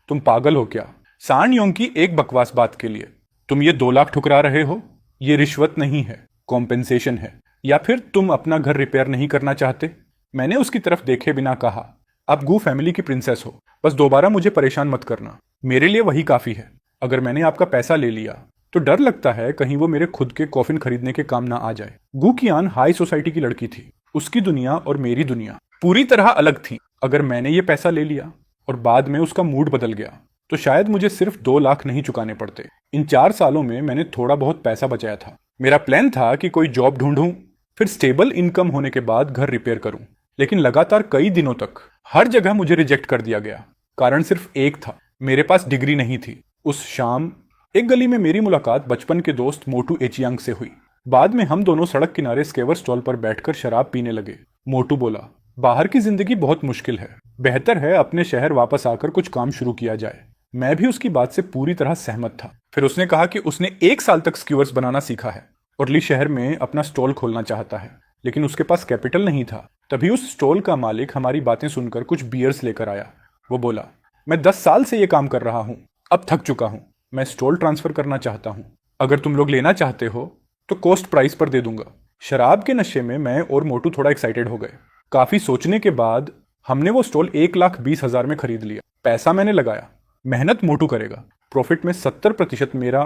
[SPEAKER 1] तुम पागल हो क्या? सानयोंग की एक बकवास बात के लिए तुम ये 2 लाख ठुकरा रहे हो? ये रिश्वत नहीं है, कॉम्पेंसेशन है। या फिर तुम अपना घर रिपेयर नहीं करना चाहते? मैंने उसकी तरफ देखे बिना कहा, आप गू फैमिली की प्रिंसेस हो, बस दोबारा मुझे परेशान मत करना। मेरे लिए वही काफी है। अगर मैंने आपका पैसा ले लिया तो डर लगता है कहीं वो मेरे खुद के कॉफिन खरीदने के काम ना आ जाए। गू कियान हाई सोसाइटी की लड़की थी। उसकी दुनिया और मेरी दुनिया पूरी तरह अलग थी। अगर मैंने ये पैसा ले लिया और बाद में उसका मूड बदल गया तो शायद मुझे सिर्फ 2 लाख नहीं चुकाने पड़ते। इन 4 सालों में मैंने थोड़ा बहुत पैसा बचाया था। मेरा प्लान था कि कोई जॉब ढूंढूं, फिर स्टेबल इनकम होने के बाद घर रिपेयर करूं। लेकिन लगातार कई दिनों तक हर जगह मुझे रिजेक्ट कर दिया गया। कारण सिर्फ एक था, मेरे पास डिग्री नहीं थी। उस शाम एक गली में मेरी मुलाकात बचपन के दोस्त मोटू एचियांग से हुई। बाद में हम दोनों सड़क किनारे स्केवर स्टॉल पर बैठकर शराब पीने लगे। मोटू बोला, बाहर की जिंदगी बहुत मुश्किल है, बेहतर है अपने शहर वापस आकर कुछ काम शुरू किया जाए। मैं भी उसकी बात से पूरी तरह सहमत था। फिर उसने कहा कि उसने 1 साल तक स्क्यूअर्स बनाना सीखा है और ली शहर में अपना स्टॉल खोलना चाहता है, लेकिन उसके पास कैपिटल नहीं था। तभी उस स्टॉल का मालिक हमारी बातें सुनकर कुछ बियर्स लेकर आया। वो बोला, मैं 10 साल से ये काम कर रहा हूँ, अब थक चुका हूँ, मैं स्टॉल ट्रांसफर करना चाहता हूँ। अगर तुम लोग लेना चाहते हो तो कॉस्ट प्राइस पर दे दूंगा। शराब के नशे में मैं और मोटू थोड़ा एक्साइटेड हो गए। काफी सोचने के बाद हमने वो स्टॉल 1,20,000 में खरीद लिया। पैसा मैंने लगाया, मेहनत मोटू करेगा। प्रॉफिट में 70% मेरा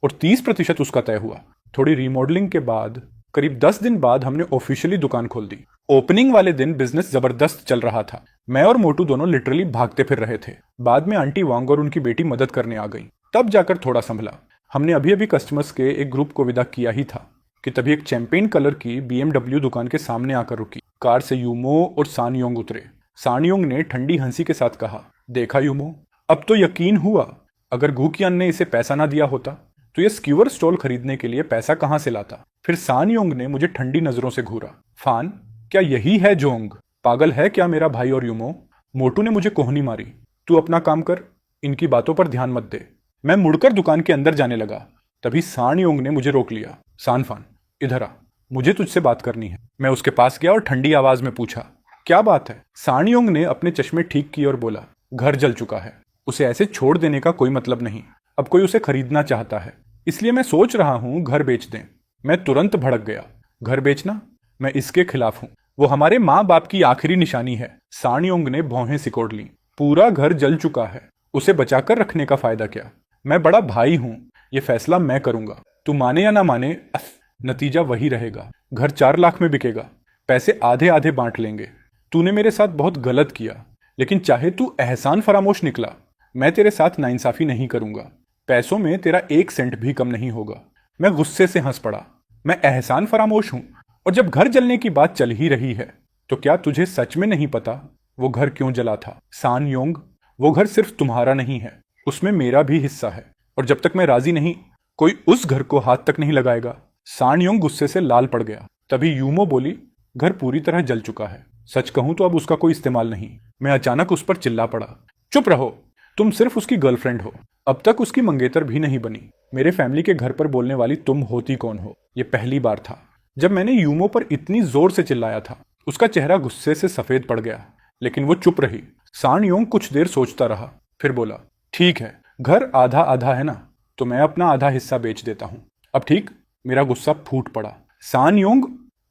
[SPEAKER 1] और 30% उसका तय हुआ। थोड़ी रिमॉडलिंग के बाद करीब 10 दिन बाद हमने ऑफिशियली दुकान खोल दी। ओपनिंग वाले दिन बिजनेस जबरदस्त चल रहा था। मैं और मोटू दोनों लिटरली भागते फिर रहे थे। बाद में आंटी वांग और उनकी बेटी मदद करने आ गई, तब जाकर थोड़ा संभला। हमने अभी अभी कस्टमर्स के एक ग्रुप को विदा किया ही था कि तभी एक चैंपेन कलर की BMW दुकान के सामने आकर रुकी। कार से यूमो और सानयोंग उतरे। सानयोंग ने ठंडी हंसी के साथ कहा, देखा यूमो, अब तो यकीन हुआ। अगर गुकियान ने इसे पैसा ना दिया होता तो ये स्क्यूअर स्टॉल खरीदने के लिए पैसा कहां से लाता। फिर सानयोंग ने मुझे ठंडी नजरों से घूरा। फान, क्या यही है जोंग? पागल है क्या मेरा भाई? और यूमो, मोटू ने मुझे कोहनी मारी। तू अपना काम कर, इनकी बातों पर ध्यान मत दे। मैं मुड़कर दुकान के अंदर जाने लगा। तभी सानयोंग ने मुझे रोक लिया। सानफान, इधर आ, मुझे तुझसे बात करनी है। मैं उसके पास गया और ठंडी आवाज में पूछा, क्या बात है? सानयोंग ने अपने चश्मे ठीक किए और बोला, घर जल चुका है, उसे ऐसे छोड़ देने का कोई मतलब नहीं। अब कोई उसे खरीदना चाहता है, इसलिए मैं सोच रहा हूं घर बेच दें। मैं तुरंत भड़क गया। घर बेचना? मैं इसके खिलाफ हूं। वो हमारे माँ बाप की आखिरी निशानी है। सानयोंग ने भौहें सिकोड़ ली। पूरा घर जल चुका है, उसे बचाकर रखने का फायदा क्या? मैं बड़ा भाई हूं, ये फैसला मैं करूंगा। तू माने या ना माने, नतीजा वही रहेगा। घर 4 लाख में बिकेगा, पैसे आधे आधे बांट लेंगे। तूने मेरे साथ बहुत गलत किया, लेकिन चाहे तू एहसान फरामोश निकला, मैं तेरे साथ नाइंसाफी नहीं करूंगा। पैसों में तेरा 1 सेंट भी कम नहीं होगा। मैं गुस्से से हंस पड़ा। मैं एहसान फरामोश हूं? और जब घर जलने की बात चल ही रही है, तो क्या तुझे सच में नहीं पता वो घर क्यों जला था? सानयोंग, वो घर सिर्फ तुम्हारा नहीं है, उसमें मेरा भी हिस्सा है। और जब तक मैं राजी नहीं, कोई उस घर को हाथ तक नहीं लगाएगा। सानयोंग गुस्से से लाल पड़ गया। तभी यूमो बोली, घर पूरी तरह जल चुका है, सच कहूं तो अब उसका कोई इस्तेमाल नहीं। मैं अचानक उस पर चिल्ला पड़ा, चुप रहो, तुम सिर्फ उसकी गर्लफ्रेंड हो, अब तक उसकी मंगेतर भी नहीं बनी। मेरे फैमिली के घर पर बोलने वाली तुम होती कौन हो? ये पहली बार था जब मैंने यूमो पर इतनी जोर से चिल्लाया था। उसका चेहरा गुस्से से सफेद पड़ गया, लेकिन वो चुप रही। सानयोंग कुछ देर सोचता रहा, फिर बोला, ठीक है, घर आधा आधा है ना, तो मैं अपना आधा हिस्सा बेच देता हूं। अब ठीक? मेरा गुस्सा फूट पड़ा। सानयोंग,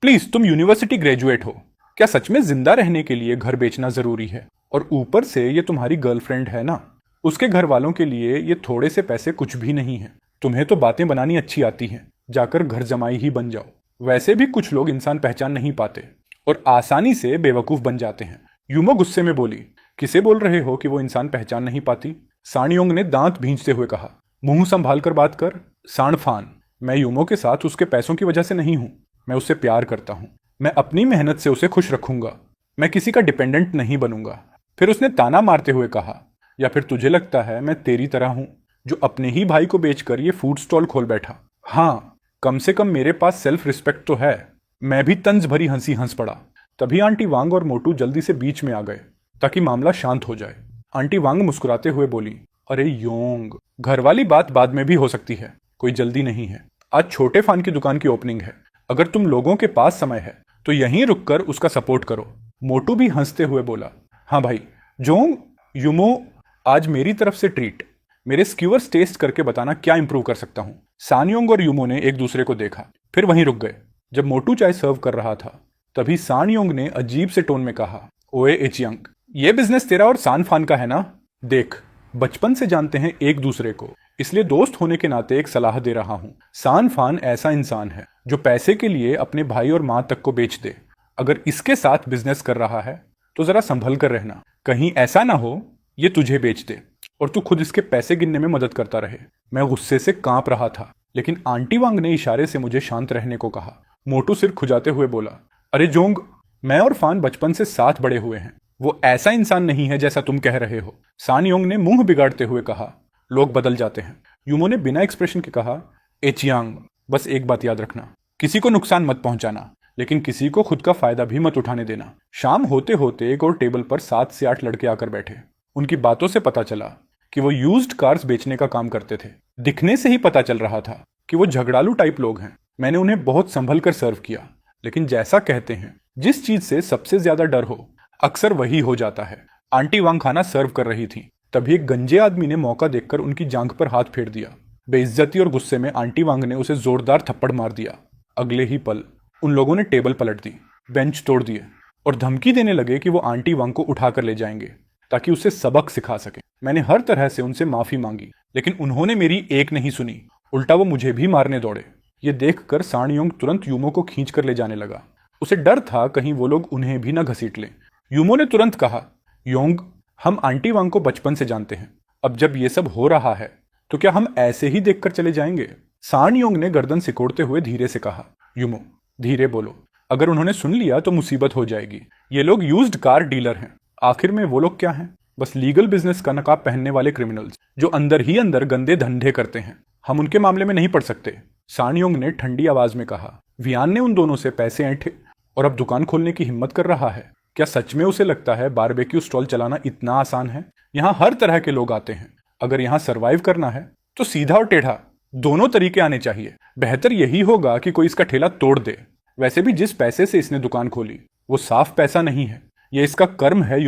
[SPEAKER 1] प्लीज, तुम यूनिवर्सिटी ग्रेजुएट हो, क्या सच में जिंदा रहने के लिए घर बेचना जरूरी है? और ऊपर से ये तुम्हारी गर्लफ्रेंड है ना, उसके घर वालों के लिए ये थोड़े से पैसे कुछ भी नहीं है। तुम्हें तो बातें बनानी अच्छी आती हैं, जाकर घर जमाई ही बन जाओ। वैसे भी कुछ लोग इंसान पहचान नहीं पाते और आसानी से बेवकूफ बन जाते हैं। यूमो गुस्से में बोली, किसे बोल रहे हो कि वो इंसान पहचान नहीं पाती? सानयोंग ने दांत भींचते हुए कहा, मुंह संभाल कर बात कर। सानफान, मैं यूमो के साथ उसके पैसों की वजह से नहीं हूं, मैं उससे प्यार करता हूं। मैं अपनी मेहनत से उसे खुश रखूंगा, मैं किसी का डिपेंडेंट नहीं बनूंगा। फिर उसने ताना मारते हुए कहा, या फिर तुझे लगता है मैं तेरी तरह हूं, जो अपने ही भाई को बेचकर ये फूड स्टॉल खोल बैठा? हाँ, कम से कम मेरे पास सेल्फ रिस्पेक्ट तो है। मैं भी तंज भरी हंसी हंस पड़ा। तभी आंटी वांग और मोटू जल्दी से बीच में आ गए ताकि मामला शांत हो जाए। आंटी वांग मुस्कुराते हुए बोली, अरे योंग, घर वाली बात बाद में भी हो सकती है, कोई जल्दी नहीं है। आज छोटे फान की दुकान की ओपनिंग है, अगर तुम लोगों के पास समय है तो यहीं रुककर उसका सपोर्ट करो। मोटू भी हंसते हुए बोला, हाँ भाई। जोंग, यूमो, आज मेरी तरफ से ट्रीट। मेरे स्क्यूअर्स टेस्ट करके बताना क्या इंप्रूव कर सकता हूं। सानयोंग और यूमो ने एक दूसरे को देखा, फिर वहीं रुक गए। जब मोटू चाय सर्व कर रहा था, तभी सानयोंग ने अजीब से टोन में कहा, ओए एचियांग, ये बिजनेस तेरा और सानफान का है ना? देख, बचपन से जानते हैं एक दूसरे को, इसलिए दोस्त होने के नाते एक सलाह दे रहा हूं। सानफान ऐसा इंसान है जो पैसे के लिए अपने भाई और मां तक को बेच दे। अगर इसके साथ बिजनेस कर रहा है तो जरा संभल कर रहना, कहीं ऐसा ना हो ये तुझे बेच दे। और तू खुद इसके पैसे गिनने में मदद करता रहे। मैं गुस्से से कांप रहा था, लेकिन आंटी वांग ने इशारे से मुझे शांत रहने को कहा। मोटू सिर खुजाते हुए बोला, अरे जोंग, मैं और फान बचपन से साथ बड़े हुए हैं। वो ऐसा इंसान नहीं है जैसा तुम कह रहे हो। सान योंग ने मुंह बिगाड़ते हुए कहा, लोग बदल जाते हैं। यूमो ने बिना एक्सप्रेशन के कहा, एचियांग, बस एक बात याद रखना, किसी को नुकसान मत पहुंचाना, लेकिन किसी को खुद का फायदा भी मत उठाने देना। शाम होते होते एक और टेबल पर 7 से 8 लड़के आकर बैठे। उनकी बातों से पता चला कि वो यूज्ड कार्स बेचने का काम करते थे। दिखने से ही पता चल रहा था कि वो झगड़ालू टाइप लोग हैं। मैंने उन्हें बहुत संभल कर सर्व किया, लेकिन जैसा कहते हैं, जिस चीज से सबसे ज्यादा डर हो अक्सर वही हो जाता है। आंटी वांग खाना सर्व कर रही थी, तभी एक गंजे आदमी ने मौका देखकर उनकी जांघ पर हाथ फेर दिया। बेइज्जती और गुस्से में आंटी वांग ने उसे जोरदार थप्पड़ मार दिया। अगले ही पल उन लोगों ने टेबल पलट दी, बेंच तोड़ दिए और धमकी देने लगे कि वो आंटी वांग को उठाकर ले जाएंगे ताकि उसे सबक सिखा सके। मैंने हर तरह से उनसे माफी मांगी, लेकिन उन्होंने मेरी एक नहीं सुनी, उल्टा वो मुझे भी मारने दौड़े। ये देखकर सान योंग तुरंत यूमो को खींच कर ले जाने लगा। उसे डर था कहीं वो लोग उन्हें भी न घसीट लें। यूमो ने तुरंत कहा, योंग, हम आंटी वांग को बचपन से जानते हैं। अब जब ये सब हो रहा है तो क्या हम ऐसे ही देखकर चले जाएंगे? सान योंग ने गर्दन सिकोड़ते हुए धीरे से कहा, यूमो, धीरे बोलो, अगर उन्होंने सुन लिया तो मुसीबत हो जाएगी। ये लोग यूज्ड कार डीलर हैं। आखिर में वो लोग क्या हैं? बस लीगल बिजनेस का नकाब पहनने वाले क्रिमिनल्स जो अंदर ही अंदर गंदे धंधे करते हैं। हम उनके मामले में नहीं पड़ सकते। सान योंग ने ठंडी आवाज में कहा। वियान ने उन दोनों से पैसे ऐंठे और अब दुकान खोलने की हिम्मत कर रहा है। क्या सच में उसे लगता है बारबेक्यू स्टॉल चलाना इतना आसान है? यहाँ हर तरह के लोग आते हैं। अगर यहाँ सरवाइव करना है तो सीधा और टेढ़ा दोनों तरीके आने चाहिए। बेहतर यही होगा कि कोई इसका ठेला तोड़ दे। वैसे भी जिस पैसे से इसने दुकान खोली वो साफ पैसा नहीं है, ये इसका कर्म है।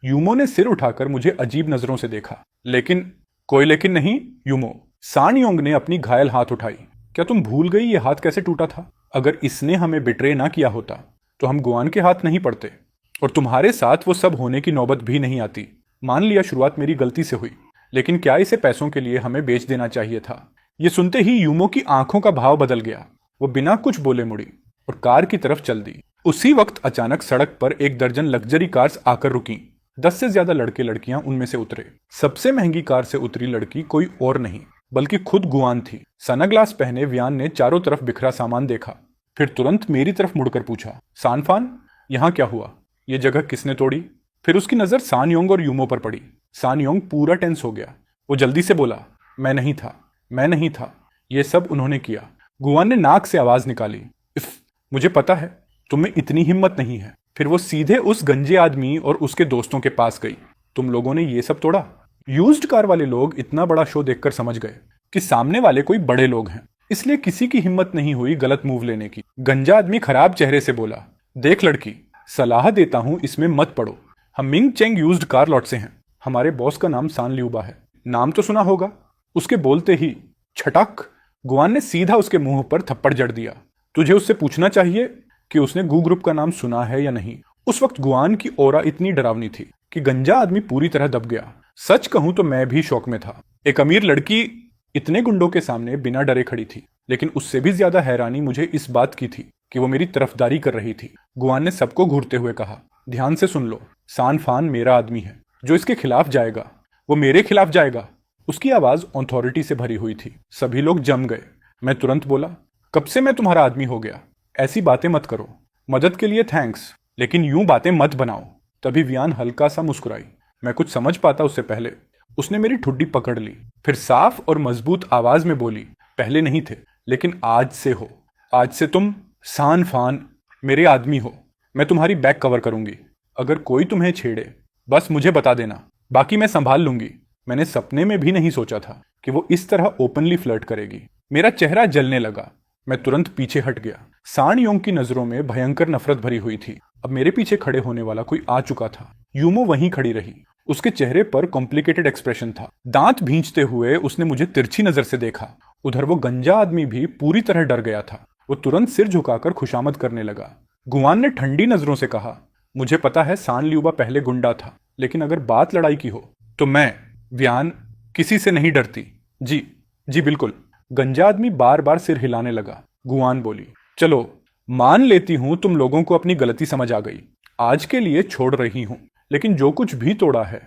[SPEAKER 1] यूमो ने सिर उठाकर मुझे अजीब नजरों से देखा। लेकिन कोई लेकिन नहीं यूमो। सान योंग ने अपनी घायल हाथ उठाई। क्या तुम भूल गई ये हाथ कैसे टूटा था? अगर इसने हमें बिट्रे ना किया होता तो हम गुआन के हाथ नहीं पड़ते और तुम्हारे साथ वो सब होने की नौबत भी नहीं आती। मान लिया शुरुआत मेरी गलती से हुई, लेकिन क्या इसे पैसों के लिए हमें बेच देना चाहिए था? ये सुनते ही यूमो की आंखों का भाव बदल गया। वो बिना कुछ बोले मुड़ी और कार की तरफ चल दी। उसी वक्त अचानक सड़क पर 1 दर्जन लग्जरी कार्स आकर रुकी। 10 से ज्यादा लड़के लड़कियां उनमें से उतरे। सबसे महंगी कार से उतरी लड़की कोई और नहीं बल्कि खुद गुआन थी। सनग्लास पहने वियान ने चारों तरफ बिखरा सामान देखा, फिर तुरंत मेरी तरफ मुड़कर पूछा, सानफान, यहाँ क्या हुआ? ये जगह किसने तोड़ी? फिर उसकी नजर सान योंग और यूमो पर पड़ी। सान योंग पूरा टेंस हो गया। वो जल्दी से बोला, मैं नहीं था, ये सब उन्होंने किया। गुआन ने नाक से आवाज निकाली, इफ, मुझे पता है तुम्हें इतनी हिम्मत नहीं है। फिर वो सीधे उस गंजे आदमी और उसके दोस्तों के पास गई। तुम लोगों ने ये सब तोड़ा? यूज्ड कार वाले लोग इतना बड़ा शो देखकर समझ गए कि सामने वाले कोई बड़े लोग हैं, इसलिए किसी की हिम्मत नहीं हुई गलत मूव लेने की। गंजा आदमी खराब चेहरे से बोला, देख लड़की, सलाह देता हूं इसमें मत पड़ो। हम Ming Cheng used car lot से हैं। हमारे बॉस का नाम सान ल्यूबा है, नाम तो सुना होगा। उसके बोलते ही छटक गुआन ने सीधा उसके मुंह पर थप्पड़ जड़ दिया। तुझे उससे पूछना चाहिए कि उसने गू ग्रुप का नाम सुना है या नहीं। उस वक्त गुआन की ओरा इतनी डरावनी थी कि गंजा आदमी पूरी तरह दब गया। सच कहूं तो मैं भी शौक में था। एक अमीर लड़की इतने गुंडों के सामने बिना डरे खड़ी थी, लेकिन उससे भी ज्यादा हैरानी मुझे इस बात की थी कि वो मेरी तरफदारी कर रही थी। गुआन ने सबको घूरते हुए कहा, ध्यान से सुन लो, सान फान मेरा आदमी है। जो इसके खिलाफ जाएगा वो मेरे खिलाफ जाएगा। उसकी आवाज ऑथोरिटी से भरी हुई थी। सभी लोग जम गए। मैं तुरंत बोला, कब से मैं तुम्हारा आदमी हो गया? ऐसी बातें मत करो। मदद के लिए थैंक्स, लेकिन यूं बातें मत बनाओ। तभी वियान हल्का सा मुस्कुराई। मैं कुछ समझ पाता उससे पहले उसने मेरी ठुड्डी पकड़ ली, फिर साफ और मजबूत आवाज में बोली, पहले नहीं थे लेकिन आज से हो। आज से तुम सान फान मेरे आदमी हो। मैं तुम्हारी बैक कवर करूंगी। अगर कोई तुम्हें छेड़े बस मुझे बता देना, बाकी मैं संभाल लूंगी। मैंने सपने में भी नहीं सोचा था कि वो इस तरह ओपनली फ्लर्ट करेगी। मेरा चेहरा जलने लगा। मैं तुरंत पीछे हट गया। सान योंग की नजरों में भयंकर नफरत भरी हुई थी। अब मेरे पीछे खड़े होने वाला कोई आ चुका था। यूमो वहीं खड़ी रही। उसके चेहरे पर कॉम्प्लिकेटेड एक्सप्रेशन था। दांत भींचते हुए उसने मुझे तिरछी नजर से देखा। उधर वो गंजा आदमी भी पूरी तरह डर गया था। वो तुरंत सिर झुकाकर खुशामद करने लगा। गुआन ने ठंडी नजरों से कहा, मुझे पता है सान ल्यूबा पहले गुंडा था, लेकिन अगर बात लड़ाई की हो तो मैं वियान किसी से नहीं डरती। जी बिल्कुल। गंजा आदमी बार बार सिर हिलाने लगा। गुआन बोली, चलो मान लेती हूं तुम लोगों को अपनी गलती समझ आ गई। आज के लिए छोड़ रही हूं, लेकिन जो कुछ भी तोड़ा है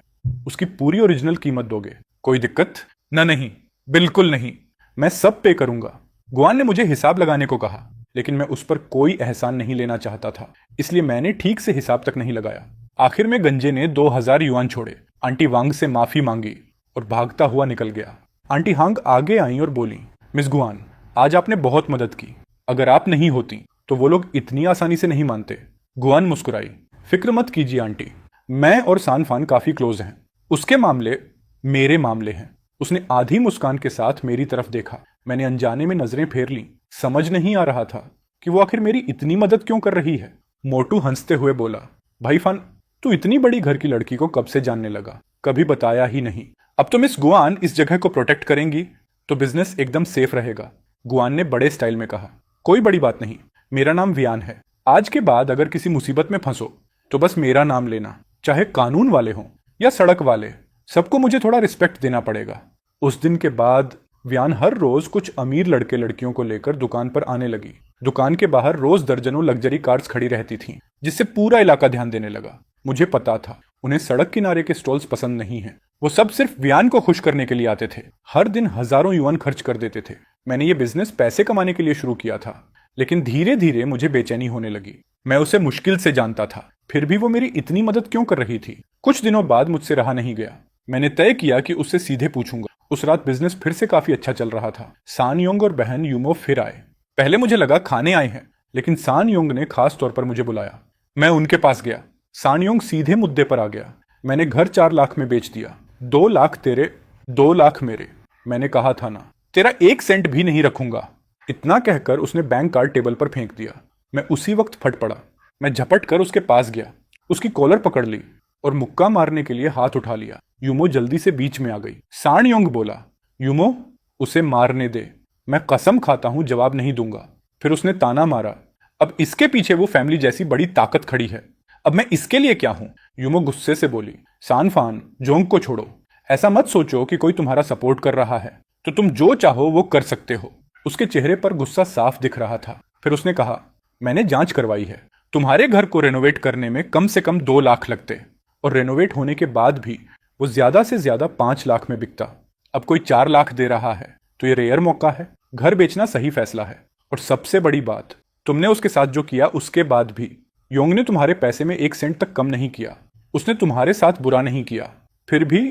[SPEAKER 1] उसकी पूरी ओरिजिनल कीमत दोगे? कोई दिक्कत? नहीं, बिल्कुल नहीं, मैं सब पे करूंगा। गुआन ने मुझे हिसाब लगाने को कहा, लेकिन मैं उस पर कोई एहसान नहीं लेना चाहता था, इसलिए मैंने ठीक से हिसाब तक नहीं लगाया। आखिर में गंजे ने 2000 युआन छोड़े, आंटी वांग से माफी मांगी और भागता हुआ निकल गया। आंटी हांग आगे आई और बोली, मिस गुआन, आज आपने बहुत मदद की। अगर आप नहीं होती तो वो लोग इतनी आसानी से नहीं मानते। गुआन मुस्कुराई, फिक्र मत कीजिए आंटी, मैं और सानफान काफी क्लोज हैं। उसके मामले मेरे मामले हैं। उसने आधी मुस्कान के साथ मेरी तरफ देखा। मैंने अनजाने में नजरें फेर ली। समझ नहीं आ रहा था कि वो आखिर मेरी इतनी मदद क्यों कर रही है। मोटू हंसते हुए बोला, भाई फान, तू इतनी बड़ी घर की लड़की को कब से जानने लगा? कभी बताया ही नहीं। अब तो मिस गुआन इस जगह को प्रोटेक्ट करेंगी तो बिजनेस एकदम सेफ रहेगा। गुआन ने बड़े स्टाइल में कहा, कोई बड़ी बात नहीं, मेरा नाम वियान है। आज के बाद अगर किसी मुसीबत में फंसो तो बस मेरा नाम लेना, चाहे कानून वाले हों या सड़क वाले, सबको मुझे थोड़ा रिस्पेक्ट देना पड़ेगा। उस दिन के बाद वियान हर रोज कुछ अमीर लड़के लड़कियों को लेकर दुकान पर आने लगी। दुकान के बाहर रोज दर्जनों लग्जरी कार्स खड़ी रहती थीं, जिससे पूरा इलाका ध्यान देने लगा। मुझे पता था उन्हें सड़क किनारे के स्टॉल्स पसंद नहीं हैं। वो सब सिर्फ वियान को खुश करने के लिए आते थे। हर दिन हजारों युआन खर्च कर देते थे। मैंने ये बिजनेस पैसे कमाने के लिए शुरू किया था, लेकिन धीरे धीरे मुझे बेचैनी होने लगी। मैं उसे मुश्किल से जानता था, फिर भी वो मेरी इतनी मदद क्यों कर रही थी? कुछ दिनों बाद मुझसे रहा नहीं गया। मैंने तय किया कि उससे सीधे पूछूंगा। उस रात बिजनेस फिर से काफी अच्छा चल रहा था। सान योंग और बहन यूमो फिर आए। पहले मुझे लगा खाने आए हैं, लेकिन सान योंग ने खास तौर पर मुझे बुलाया। मैं उनके पास गया। सान योंग सीधे मुद्दे पर आ गया। मैंने घर 4 लाख में बेच दिया। 2 लाख तेरे, 2 लाख मेरे। मैंने कहा था ना, तेरा 1 सेंट भी नहीं रखूंगा। इतना कहकर उसने बैंक कार्ड टेबल पर फेंक दिया। मैं उसी वक्त फट पड़ा। मैं झपट कर उसके पास गया, उसकी कॉलर पकड़ ली और मुक्का मारने के लिए हाथ उठा लिया। यूमो जल्दी से बीच में आ गई। सान योंग बोला, यूमो, उसे मारने दे, मैं कसम खाता हूं जवाब नहीं दूंगा। फिर उसने ताना मारा, अब इसके पीछे वो फैमिली जैसी बड़ी ताकत खड़ी है, अब मैं इसके लिए क्या हूं? यूमो गुस्से से बोली, सानफान, जोंग को छोड़ो। ऐसा मत सोचो कि कोई तुम्हारा सपोर्ट कर रहा है तो तुम जो चाहो वो कर सकते हो। उसके चेहरे पर गुस्सा साफ दिख रहा था। फिर उसने कहा, मैंने जांच करवाई है, तुम्हारे घर को रेनोवेट करने में कम से कम 2 लाख लगते, और रेनोवेट होने के बाद भी वो ज्यादा से ज्यादा 5 लाख में बिकता। अब कोई 4 लाख दे रहा है तो ये रेयर मौका है। घर बेचना सही फैसला है। और सबसे बड़ी बात, तुमने उसके साथ जो किया उसके बाद भी योंग ने तुम्हारे पैसे में 1 सेंट तक कम नहीं किया। उसने तुम्हारे साथ बुरा नहीं किया, फिर भी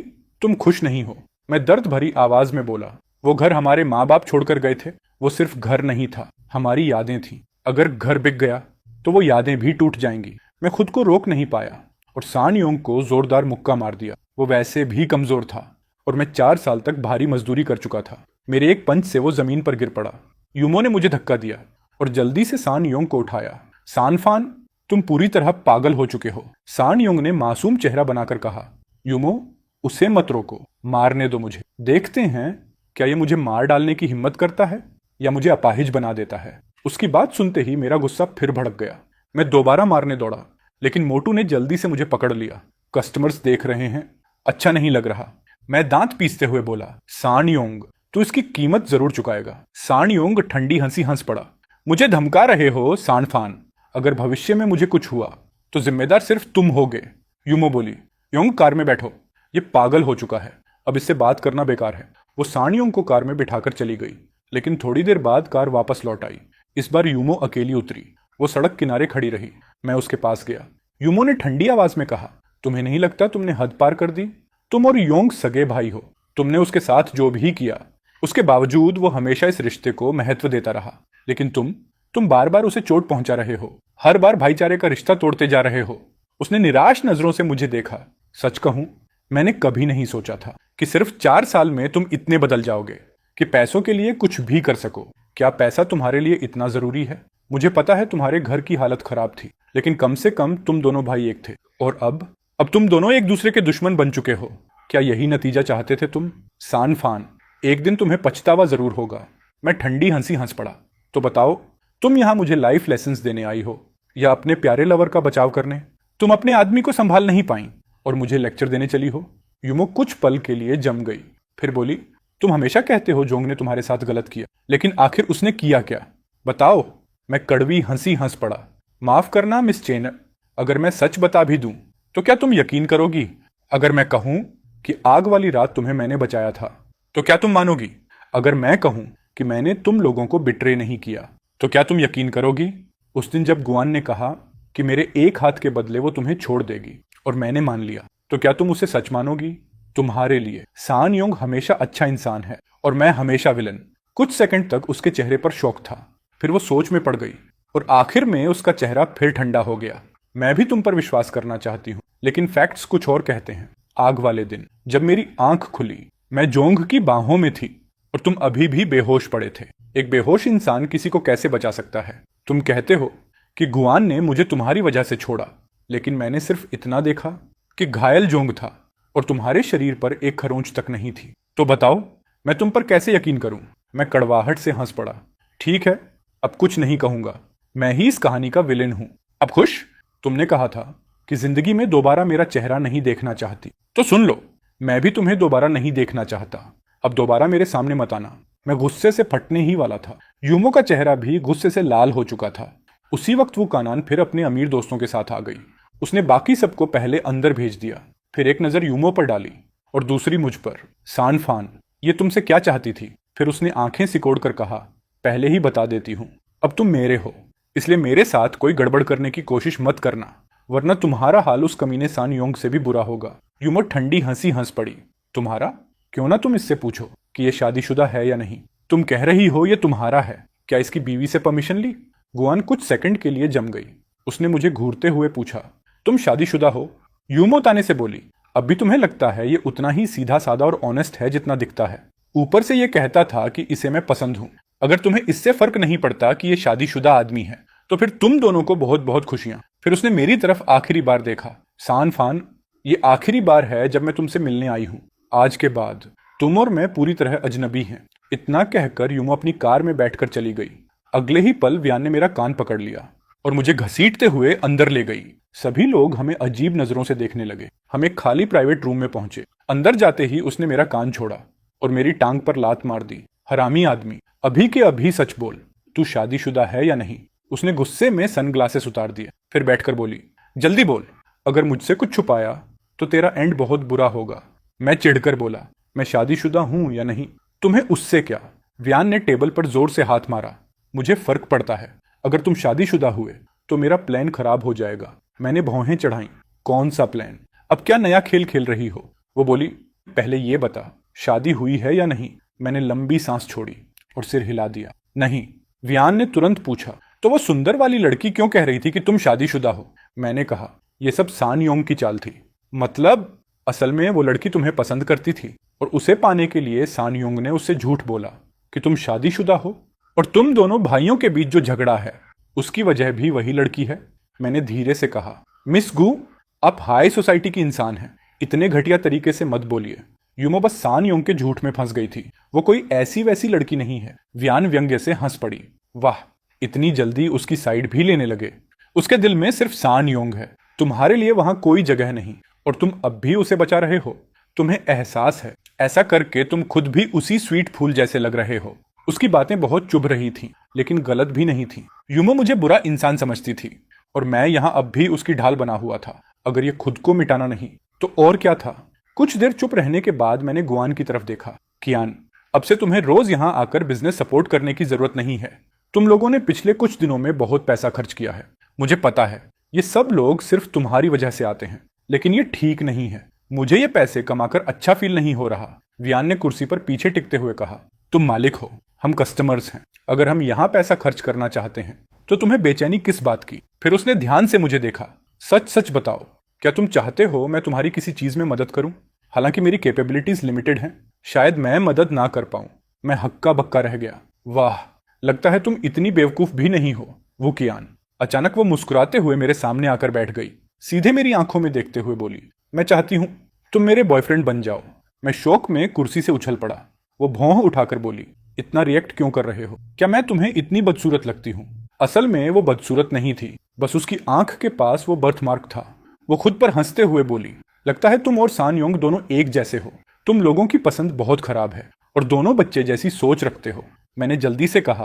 [SPEAKER 1] तुम खुश नहीं हो। मैं दर्द भरी आवाज में बोला, वो घर हमारे माँ बाप छोड़कर गए थे। वो सिर्फ घर नहीं था, हमारी यादें थी। अगर घर बिक गया तो वो यादें भी टूट जाएंगी। मैं खुद को रोक नहीं पाया और सान योंग को जोरदार मुक्का मार दिया। वो वैसे भी कमजोर था और मैं 4 साल तक भारी मजदूरी कर चुका था। मेरे एक पंच से वो जमीन पर गिर पड़ा। यूमो ने मुझे धक्का दिया और जल्दी से सान योंग को उठाया। सानफान, तुम पूरी तरह पागल हो चुके हो। सान योंग ने मासूम चेहरा बनाकर कहा, यूमो, उसे मत रोको, मारने दो मुझे। देखते हैं क्या ये मुझे मार डालने की हिम्मत करता है या मुझे अपाहिज बना देता है। उसकी बात सुनते ही मेरा गुस्सा फिर भड़क गया। मैं दोबारा मारने दौड़ा, लेकिन मोटू ने जल्दी से मुझे पकड़ लिया। कस्टमर्स देख रहे हैं, अच्छा नहीं लग रहा। मैं दांत पीसते हुए बोला, सान योंग, तू इसकी कीमत जरूर चुकाएगा। सान योंग ठंडी हंसी हंस पड़ा। मुझे धमका रहे हो सानफान? अगर भविष्य में मुझे कुछ हुआ तो जिम्मेदार सिर्फ तुम होगे। यूमो बोली, योंग कार में बैठो, ये पागल हो चुका है, अब इससे बात करना बेकार है। वो सान योंग को कार में बिठाकर चली गई, लेकिन थोड़ी देर बाद कार वापस लौट आई। इस बार यूमो अकेली उतरी। वो सड़क किनारे खड़ी रही। मैं उसके पास गया। यूमो ने ठंडी आवाज में कहा, तुम्हें नहीं लगता तुमने हद पार कर दी? तुम और योंग सगे भाई हो। तुमने उसके साथ जो भी किया, उसके बावजूद वो हमेशा इस रिश्ते को महत्व देता रहा। लेकिन तुम बार बार उसे चोट पहुंचा रहे हो। हर बार भाईचारे का रिश्ता तोड़ते जा रहे हो। उसने निराश नजरों से मुझे देखा। सच कहूं, मैंने कभी नहीं सोचा था कि सिर्फ 4 साल में तुम इतने बदल जाओगे कि पैसों के लिए कुछ भी कर सको। क्या पैसा तुम्हारे लिए इतना जरूरी है? मुझे पता है तुम्हारे घर की हालत खराब थी, लेकिन कम से कम तुम दोनों भाई एक थे। और अब तुम दोनों एक दूसरे के दुश्मन बन चुके हो। क्या यही नतीजा चाहते थे तुम? सानफान, एक दिन तुम्हें पछतावा जरूर होगा। मैं ठंडी हंसी हंस पड़ा। तो बताओ, तुम यहां मुझे लाइफ लेसन्स देने आई हो या अपने प्यारे लवर का बचाव करने? तुम अपने आदमी को संभाल नहीं पाई और मुझे लेक्चर देने चली हो। यूमो कुछ पल के लिए जम गई, फिर बोली, तुम हमेशा कहते हो जोंग ने तुम्हारे साथ गलत किया, लेकिन आखिर उसने किया क्या? बताओ। मैं कड़वी हंसी हंस पड़ा। माफ करना मिस चेन, अगर मैं सच बता भी दूं तो क्या तुम यकीन करोगी? अगर मैं कहूं कि आग वाली रात तुम्हें मैंने बचाया था, तो क्या तुम मानोगी? अगर मैं कहूं कि मैंने तुम लोगों को बिट्रे नहीं किया, तो क्या तुम यकीन करोगी? उस दिन जब गुआन ने कहा कि मेरे एक हाथ के बदले वो तुम्हें छोड़ देगी और मैंने मान लिया, तो क्या तुम उसे सच मानोगी? तुम्हारे लिए सान योंग हमेशा अच्छा इंसान है और मैं हमेशा विलन। कुछ सेकंड तक उसके चेहरे पर शौक था, फिर वो सोच में पड़ गई और आखिर में उसका चेहरा फिर ठंडा हो गया। मैं भी तुम पर विश्वास करना चाहती हूँ, लेकिन फैक्ट्स कुछ और कहते हैं। आग वाले दिन जब मेरी आंख खुली, मैं जोंग की बाहों में थी और तुम अभी भी बेहोश पड़े थे। एक बेहोश इंसान किसी को कैसे बचा सकता है? तुम कहते हो कि गुआन ने मुझे तुम्हारी वजह से छोड़ा, लेकिन मैंने सिर्फ इतना देखा कि घायल जोंग था और तुम्हारे शरीर पर एक खरोंच तक नहीं थी। तो बताओ, मैं तुम पर कैसे यकीन करूं? मैं कड़वाहट से हंस पड़ा। ठीक है, अब कुछ नहीं कहूंगा। मैं ही इस कहानी का विलेन हूं। अब खुश? तुमने कहा था कि जिंदगी में दोबारा मेरा चेहरा नहीं देखना चाहती, तो सुन लो, मैं भी तुम्हें दोबारा नहीं देखना चाहता। अब दोबारा मेरे सामने मत आना। मैं गुस्से से फटने ही वाला था। यूमो का चेहरा भी गुस्से से लाल हो चुका था। उसी वक्त वो कानान फिर अपने अमीर दोस्तों के साथ आ गई। उसने बाकी सबको पहले अंदर भेज दिया, फिर एक नजर यूमो पर डाली और दूसरी मुझ पर। सान फान, ये तुमसे क्या चाहती थी? फिर उसने आंखें सिकोड़ कर कहा, पहले ही बता देती हूं, अब तुम मेरे हो, इसलिए मेरे साथ कोई गड़बड़ करने की कोशिश मत करना, वरना तुम्हारा हाल उस कमीने सान योंग से भी बुरा होगा। यूमो ठंडी हंसी हंस पड़ी। तुम्हारा? क्यों ना तुम इससे पूछो कि ये शादीशुदा है या नहीं। तुम कह रही हो ये तुम्हारा है, क्या इसकी बीवी से परमिशन ली? गुआन कुछ सेकंड के लिए जम गई। उसने मुझे घूरते हुए पूछा, तुम शादीशुदा हो? यूमो ताने से बोली, अब भी तुम्हें लगता है ये उतना ही सीधा साधा और ऑनेस्ट है जितना दिखता है? ऊपर से ये कहता था कि इसे मैं पसंद हूं। अगर तुम्हें इससे फर्क नहीं पड़ता कि ये शादीशुदा आदमी है, तो फिर तुम दोनों को बहुत बहुत खुशियां। फिर उसने मेरी तरफ आखिरी बार देखा। सान फान, ये आखिरी बार है जब मैं तुमसे मिलने आई हूं। आज के बाद तुम और मैं पूरी तरह अजनबी हैं। इतना कहकर यूमो अपनी कार में बैठकर चली गई। अगले ही पल व्यान ने मेरा कान पकड़ लिया और मुझे घसीटते हुए अंदर ले गई। सभी लोग हमें अजीब नजरों से देखने लगे। हम एक खाली प्राइवेट रूम में पहुंचे। अंदर जाते ही उसने मेरा कान छोड़ा और मेरी टांग पर लात मार दी। हरामी आदमी, अभी के अभी सच बोल, तू शादीशुदा है या नहीं? उसने गुस्से में सनग्लासेस उतार दिए, फिर बैठकर बोली, जल्दी बोल, अगर मुझसे कुछ छुपाया तो तेरा एंड बहुत बुरा होगा। मैं चिढ़कर बोला, मैं शादीशुदा हूं या नहीं, तुम्हें उससे क्या? व्यान ने टेबल पर जोर से हाथ मारा। मुझे फर्क पड़ता है, अगर तुम शादीशुदा हुए तो मेरा प्लान खराब हो जाएगा। मैंने भौहें चढ़ाई। कौन सा प्लान? अब क्या नया खेल खेल रही हो? वो बोली, पहले ये बता, शादी हुई है या नहीं? मैंने लंबी सांस छोड़ी और सिर हिला दिया। नहीं। व्यान ने तुरंत पूछा, तो वो सुंदर वाली लड़की क्यों कह रही थी कि तुम शादीशुदा हो? मैंने कहा, यह सब सान योंग की चाल थी। मतलब? असल में वो लड़की तुम्हें पसंद करती थी और उसे पाने के लिए सान योंग ने उससे झूठ बोला कि तुम शादीशुदा हो, और तुम दोनों भाइयों के बीच जो झगड़ा है उसकी वजह भी वही लड़की है। मैंने धीरे से कहा, मिस गू, आप हाई सोसाइटी की इंसान हैं, इतने घटिया तरीके से मत बोलिए। यूमो बस सान योंग के झूठ में फंस गई थी, वो कोई ऐसी वैसी लड़की नहीं है। व्यान व्यंग्य से हंस पड़ी। वाह, इतनी जल्दी उसकी साइड भी लेने लगे। उसके दिल में सिर्फ सान योंग है, तुम्हारे लिए वहां कोई जगह नहीं, और तुम अब भी उसे बचा रहे हो। तुम्हें एहसास है, ऐसा करके तुम खुद भी उसी स्वीट फूल जैसे लग रहे हो। उसकी बातें बहुत चुभ रही थीं, लेकिन गलत भी नहीं थी। यूमो मुझे बुरा इंसान समझती थी और मैं यहां अब भी उसकी ढाल बना हुआ था। अगर ये खुद को मिटाना नहीं तो और क्या था? कुछ देर चुप रहने के बाद मैंने गुआन की तरफ देखा। कियान, अब से तुम्हें रोज यहां आकर बिजनेस सपोर्ट करने की जरूरत नहीं है। तुम लोगों ने पिछले कुछ दिनों में बहुत पैसा खर्च किया है, मुझे पता है। ये सब लोग सिर्फ तुम्हारी वजह से आते हैं, लेकिन ये ठीक नहीं है। मुझे ये पैसे कमाकर अच्छा फील नहीं हो रहा। व्यान ने कुर्सी पर पीछे टिकते हुए कहा, तुम मालिक हो, हम कस्टमर्स हैं। अगर हम यहाँ पैसा खर्च करना चाहते हैं तो तुम्हें बेचैनी किस बात की? फिर उसने ध्यान से मुझे देखा। सच सच बताओ, क्या तुम चाहते हो मैं तुम्हारी किसी चीज में मदद करूं? हालांकि मेरी कैपेबिलिटीज लिमिटेड हैं, शायद मैं मदद ना कर पाऊं। मैं हक्का बक्का रह गया। वाह, लगता है तुम इतनी बेवकूफ भी नहीं हो, वो कियान। अचानक वो मुस्कुराते हुए मेरे सामने आकर बैठ गई। सीधे मेरी आंखों में देखते हुए बोली, मैं चाहती हूं तुम मेरे बॉयफ्रेंड बन जाओ। मैं शौक में कुर्सी से उछल पड़ा। वो भौं उठाकर बोली, इतना रिएक्ट क्यों कर रहे हो? क्या मैं तुम्हें इतनी बदसूरत लगती हूँ? असल में वो बदसूरत नहीं थी, बस उसकी आंख के पास वो बर्थमार्क था। वो खुद पर हंसते हुए बोली, लगता है तुम और सान योंग दोनों एक जैसे हो। तुम लोगों की पसंद बहुत खराब है और दोनों बच्चे जैसी सोच रखते हो। मैंने जल्दी से कहा,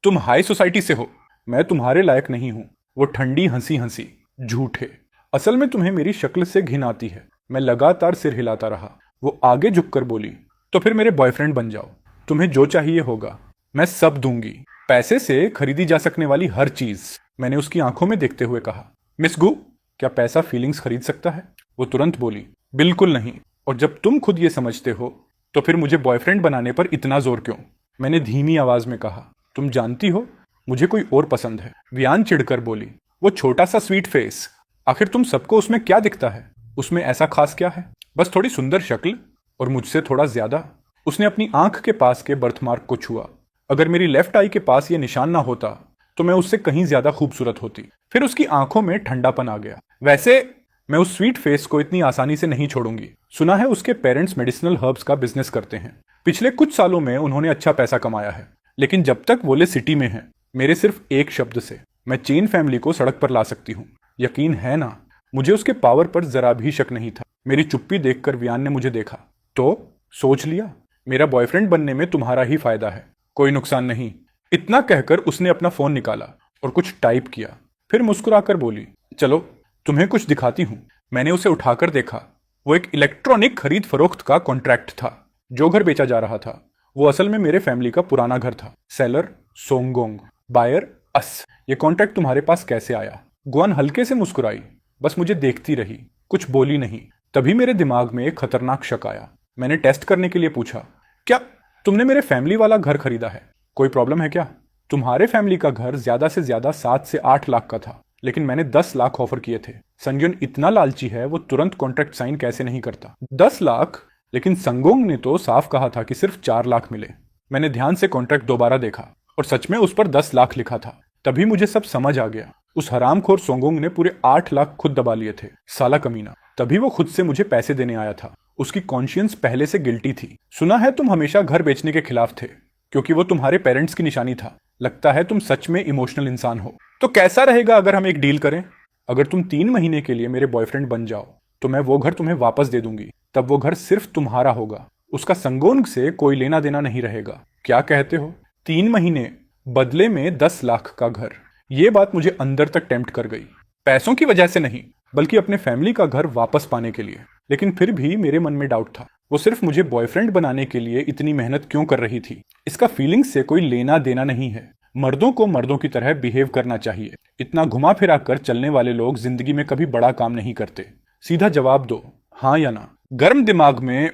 [SPEAKER 1] तुम हाई सोसाइटी से हो, मैं तुम्हारे लायक नहीं हूं। वो ठंडी हंसी हंसी। झूठे, असल में तुम्हें मेरी शक्ल से घिन आती है। मैं लगातार सिर हिलाता रहा। वो आगे झुककर बोली, तो फिर मेरे बॉयफ्रेंड बन जाओ, तुम्हें जो चाहिए होगा मैं सब दूंगी, पैसे से खरीदी जा सकने वाली हर चीज। मैंने उसकी आंखों में देखते हुए कहा, मिस गु, क्या पैसा फीलिंग्स खरीद सकता है? वो तुरंत बोली, बिल्कुल नहीं, और जब तुम खुद ये समझते हो तो फिर मुझे बॉयफ्रेंड बनाने पर इतना जोर क्यों? मैंने धीमी आवाज में कहा, तुम जानती हो मुझे कोई और पसंद है। वियान चिढ़कर बोली, वो छोटा सा स्वीट फेस, आखिर तुम सबको उसमें क्या दिखता है? उसमें ऐसा खास क्या है? बस थोड़ी सुंदर शक्ल और मुझसे थोड़ा ज्यादा। उसने अपनी आंख के पास के बर्थमार्क को छुआ। अगर मेरी लेफ्ट आई के पास ये निशान ना होता तो मैं उससे कहीं ज्यादा खूबसूरत होती। फिर उसकी आंखों में ठंडापन आ गया। वैसे मैं उस स्वीट फेस को इतनी आसानी से नहीं छोड़ूंगी। सुना है उसके पेरेंट्स मेडिसिनल हर्ब्स का बिजनेस करते हैं। पिछले कुछ सालों में उन्होंने अच्छा पैसा कमाया है, लेकिन जब तक वो सिटी में है, मेरे सिर्फ एक शब्द से मैं चेन फैमिली को सड़क पर ला सकती हूँ। यकीन है ना, मुझे उसके पावर पर जरा भी शक नहीं था। मेरी चुप्पी देखकर वियान ने मुझे देखा। तो सोच लिया, मेरा बॉयफ्रेंड बनने में तुम्हारा ही फायदा है, कोई नुकसान नहीं। इतना कहकर उसने अपना फोन निकाला और कुछ टाइप किया, फिर मुस्कुराकर बोली, चलो तुम्हें कुछ दिखाती हूँ। मैंने उसे उठाकर देखा। वो एक इलेक्ट्रॉनिक खरीद फरोख्त का कॉन्ट्रैक्ट था। जो घर बेचा जा रहा था वो असल में मेरे फैमिली का पुराना घर था। सेलर सोंगोंग, बायर अस। ये कॉन्ट्रैक्ट तुम्हारे पास कैसे आया? गुआन हल्के से मुस्कुराई, बस मुझे देखती रही, कुछ बोली नहीं। तभी मेरे दिमाग में एक खतरनाक शक आया। मैंने टेस्ट करने के लिए पूछा, क्या तुमने मेरे फैमिली वाला घर खरीदा है? कोई प्रॉब्लम है क्या? तुम्हारे फैमिली का घर ज्यादा से ज्यादा 7 से 8 लाख का था, लेकिन मैंने 10 लाख ऑफर किए थे। संग्योन इतना लालची है, वो तुरंत कॉन्ट्रैक्ट साइन कैसे नहीं करता? 10 लाख? लेकिन संगोंग ने तो साफ कहा था कि सिर्फ 4 लाख मिले। मैंने ध्यान से कॉन्ट्रैक्ट दोबारा देखा और सच में उस पर 10 लाख लिखा था। तभी मुझे सब समझ आ गया। उस हरामखोर सोंगोंग ने पूरे 8 लाख खुद दबा लिए थे, साला कमीना। तभी वो खुद से मुझे पैसे देने आया था। उसकी कॉन्शियंस पहले से गिल्टी थी। सुना है तुम हमेशा घर बेचने के खिलाफ थे, क्योंकि वो तुम्हारे पेरेंट्स की निशानी था। लगता है तुम सच में इमोशनल इंसान हो। तो कैसा रहेगा अगर हम एक डील करें? अगर तुम 3 महीने के लिए मेरे बॉयफ्रेंड बन जाओ तो मैं वो घर तुम्हें वापस दे दूंगी। तब वो घर सिर्फ तुम्हारा होगा, उसका संगोंग से कोई लेना देना नहीं रहेगा। क्या कहते हो? 3 महीने बदले में 10 लाख का घर। ये बात मुझे अंदर तक टेम्प्ट कर गई। पैसों की वजह से नहीं, बल्कि अपने फैमिली का घर वापस पाने के लिए। लेकिन फिर भी मेरे मन में डाउट था, वो सिर्फ मुझे बॉयफ्रेंड बनाने के लिए इतनी मेहनत क्यों कर रही थी? इसका फीलिंग्स से कोई लेना देना नहीं है। मर्दों को मर्दों की तरह बिहेव करना चाहिए। इतना घुमा फिरा कर चलने वाले लोग जिंदगी में कभी बड़ा काम नहीं करते। सीधा जवाब दो, हाँ या ना। गर्म दिमाग में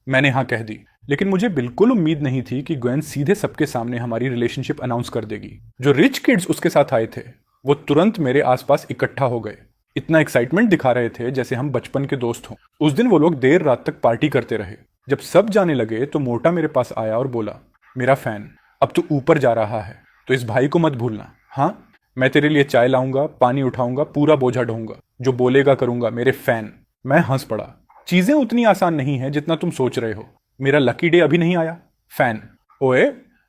[SPEAKER 1] मैंने हाँ कह दी, लेकिन मुझे बिल्कुल उम्मीद नहीं थी कि ग्वेन सीधे सबके सामने हमारी रिलेशनशिप अनाउंस कर देगी। जो रिच किड्स उसके साथ आए थे वो तुरंत मेरे आसपास इकट्ठा हो गए। इतना एक्साइटमेंट दिखा रहे थे जैसे हम बचपन के दोस्त हों। उस दिन वो लोग देर रात तक पार्टी करते रहे। जब सब जाने लगे तो मोटा मेरे पास आया और बोला, मेरा फैन, अब तो ऊपर जा रहा है, तो इस भाई को मत भूलना। हाँ, मैं तेरे लिए चाय लाऊंगा, पानी उठाऊंगा, पूरा बोझा ढोऊंगा, जो बोलेगा करूंगा, मेरे फैन। मैं हंस पड़ा। चीजें उतनी आसान नहीं है जितना तुम सोच रहे हो। मेरा लकी डे अभी नहीं आया, फैन। ओए,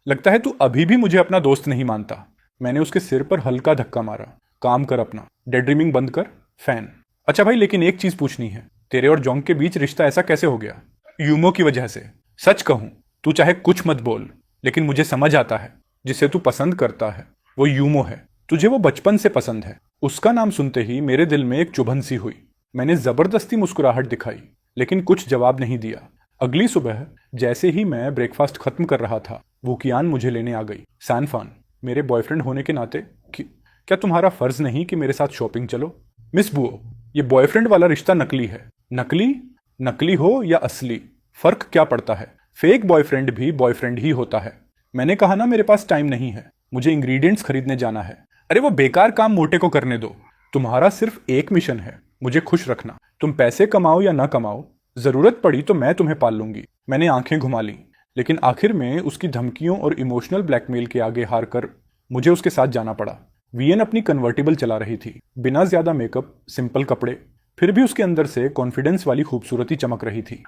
[SPEAKER 1] लगता है तू अभी भी मुझे अपना दोस्त नहीं मानता। मैंने उसके सिर पर हल्का धक्का मारा। काम कर अपना, डे ड्रीमिंग बंद कर, फैन। अच्छा भाई, लेकिन एक चीज पूछनी है, तेरे और जोंग के बीच रिश्ता ऐसा कैसे हो गया? यूमो की वजह से। सच कहूं, तू चाहे कुछ मत बोल, लेकिन मुझे समझ आता है जिसे तू पसंद करता है वो यूमो है। तुझे वो बचपन से पसंद है। उसका नाम सुनते ही मेरे दिल में एक चुभन सी हुई। मैंने जबरदस्ती मुस्कुराहट दिखाई, लेकिन कुछ जवाब नहीं दिया। अगली सुबह जैसे ही मैं ब्रेकफास्ट खत्म कर रहा था, वूकियान मुझे लेने आ गई। सैनफान, मेरे बॉयफ्रेंड होने के नाते क्या तुम्हारा फर्ज नहीं कि मेरे साथ शॉपिंग चलो? मिस बुओ, ये बॉयफ्रेंड वाला रिश्ता नकली है। नकली? नकली हो या असली, फर्क क्या पड़ता है? फेक बॉयफ्रेंड भी बॉयफ्रेंड ही होता है। मैंने कहा ना, मेरे पास टाइम नहीं है, मुझे इंग्रेडिएंट्स खरीदने जाना है। अरे वो बेकार काम मोटे को करने दो। तुम्हारा सिर्फ एक मिशन है, मुझे खुश रखना। तुम पैसे कमाओ या ना कमाओ, जरूरत पड़ी तो मैं तुम्हें पाल लूंगी। मैंने आंखें घुमा ली, लेकिन आखिर में उसकी धमकियों और इमोशनल ब्लैकमेल के आगे हार कर मुझे उसके साथ जाना पड़ा। वीएन अपनी कन्वर्टिबल चला रही थी, बिना ज्यादा मेकअप, सिंपल कपड़े, फिर भी उसके अंदर से कॉन्फिडेंस वाली खूबसूरती चमक रही थी।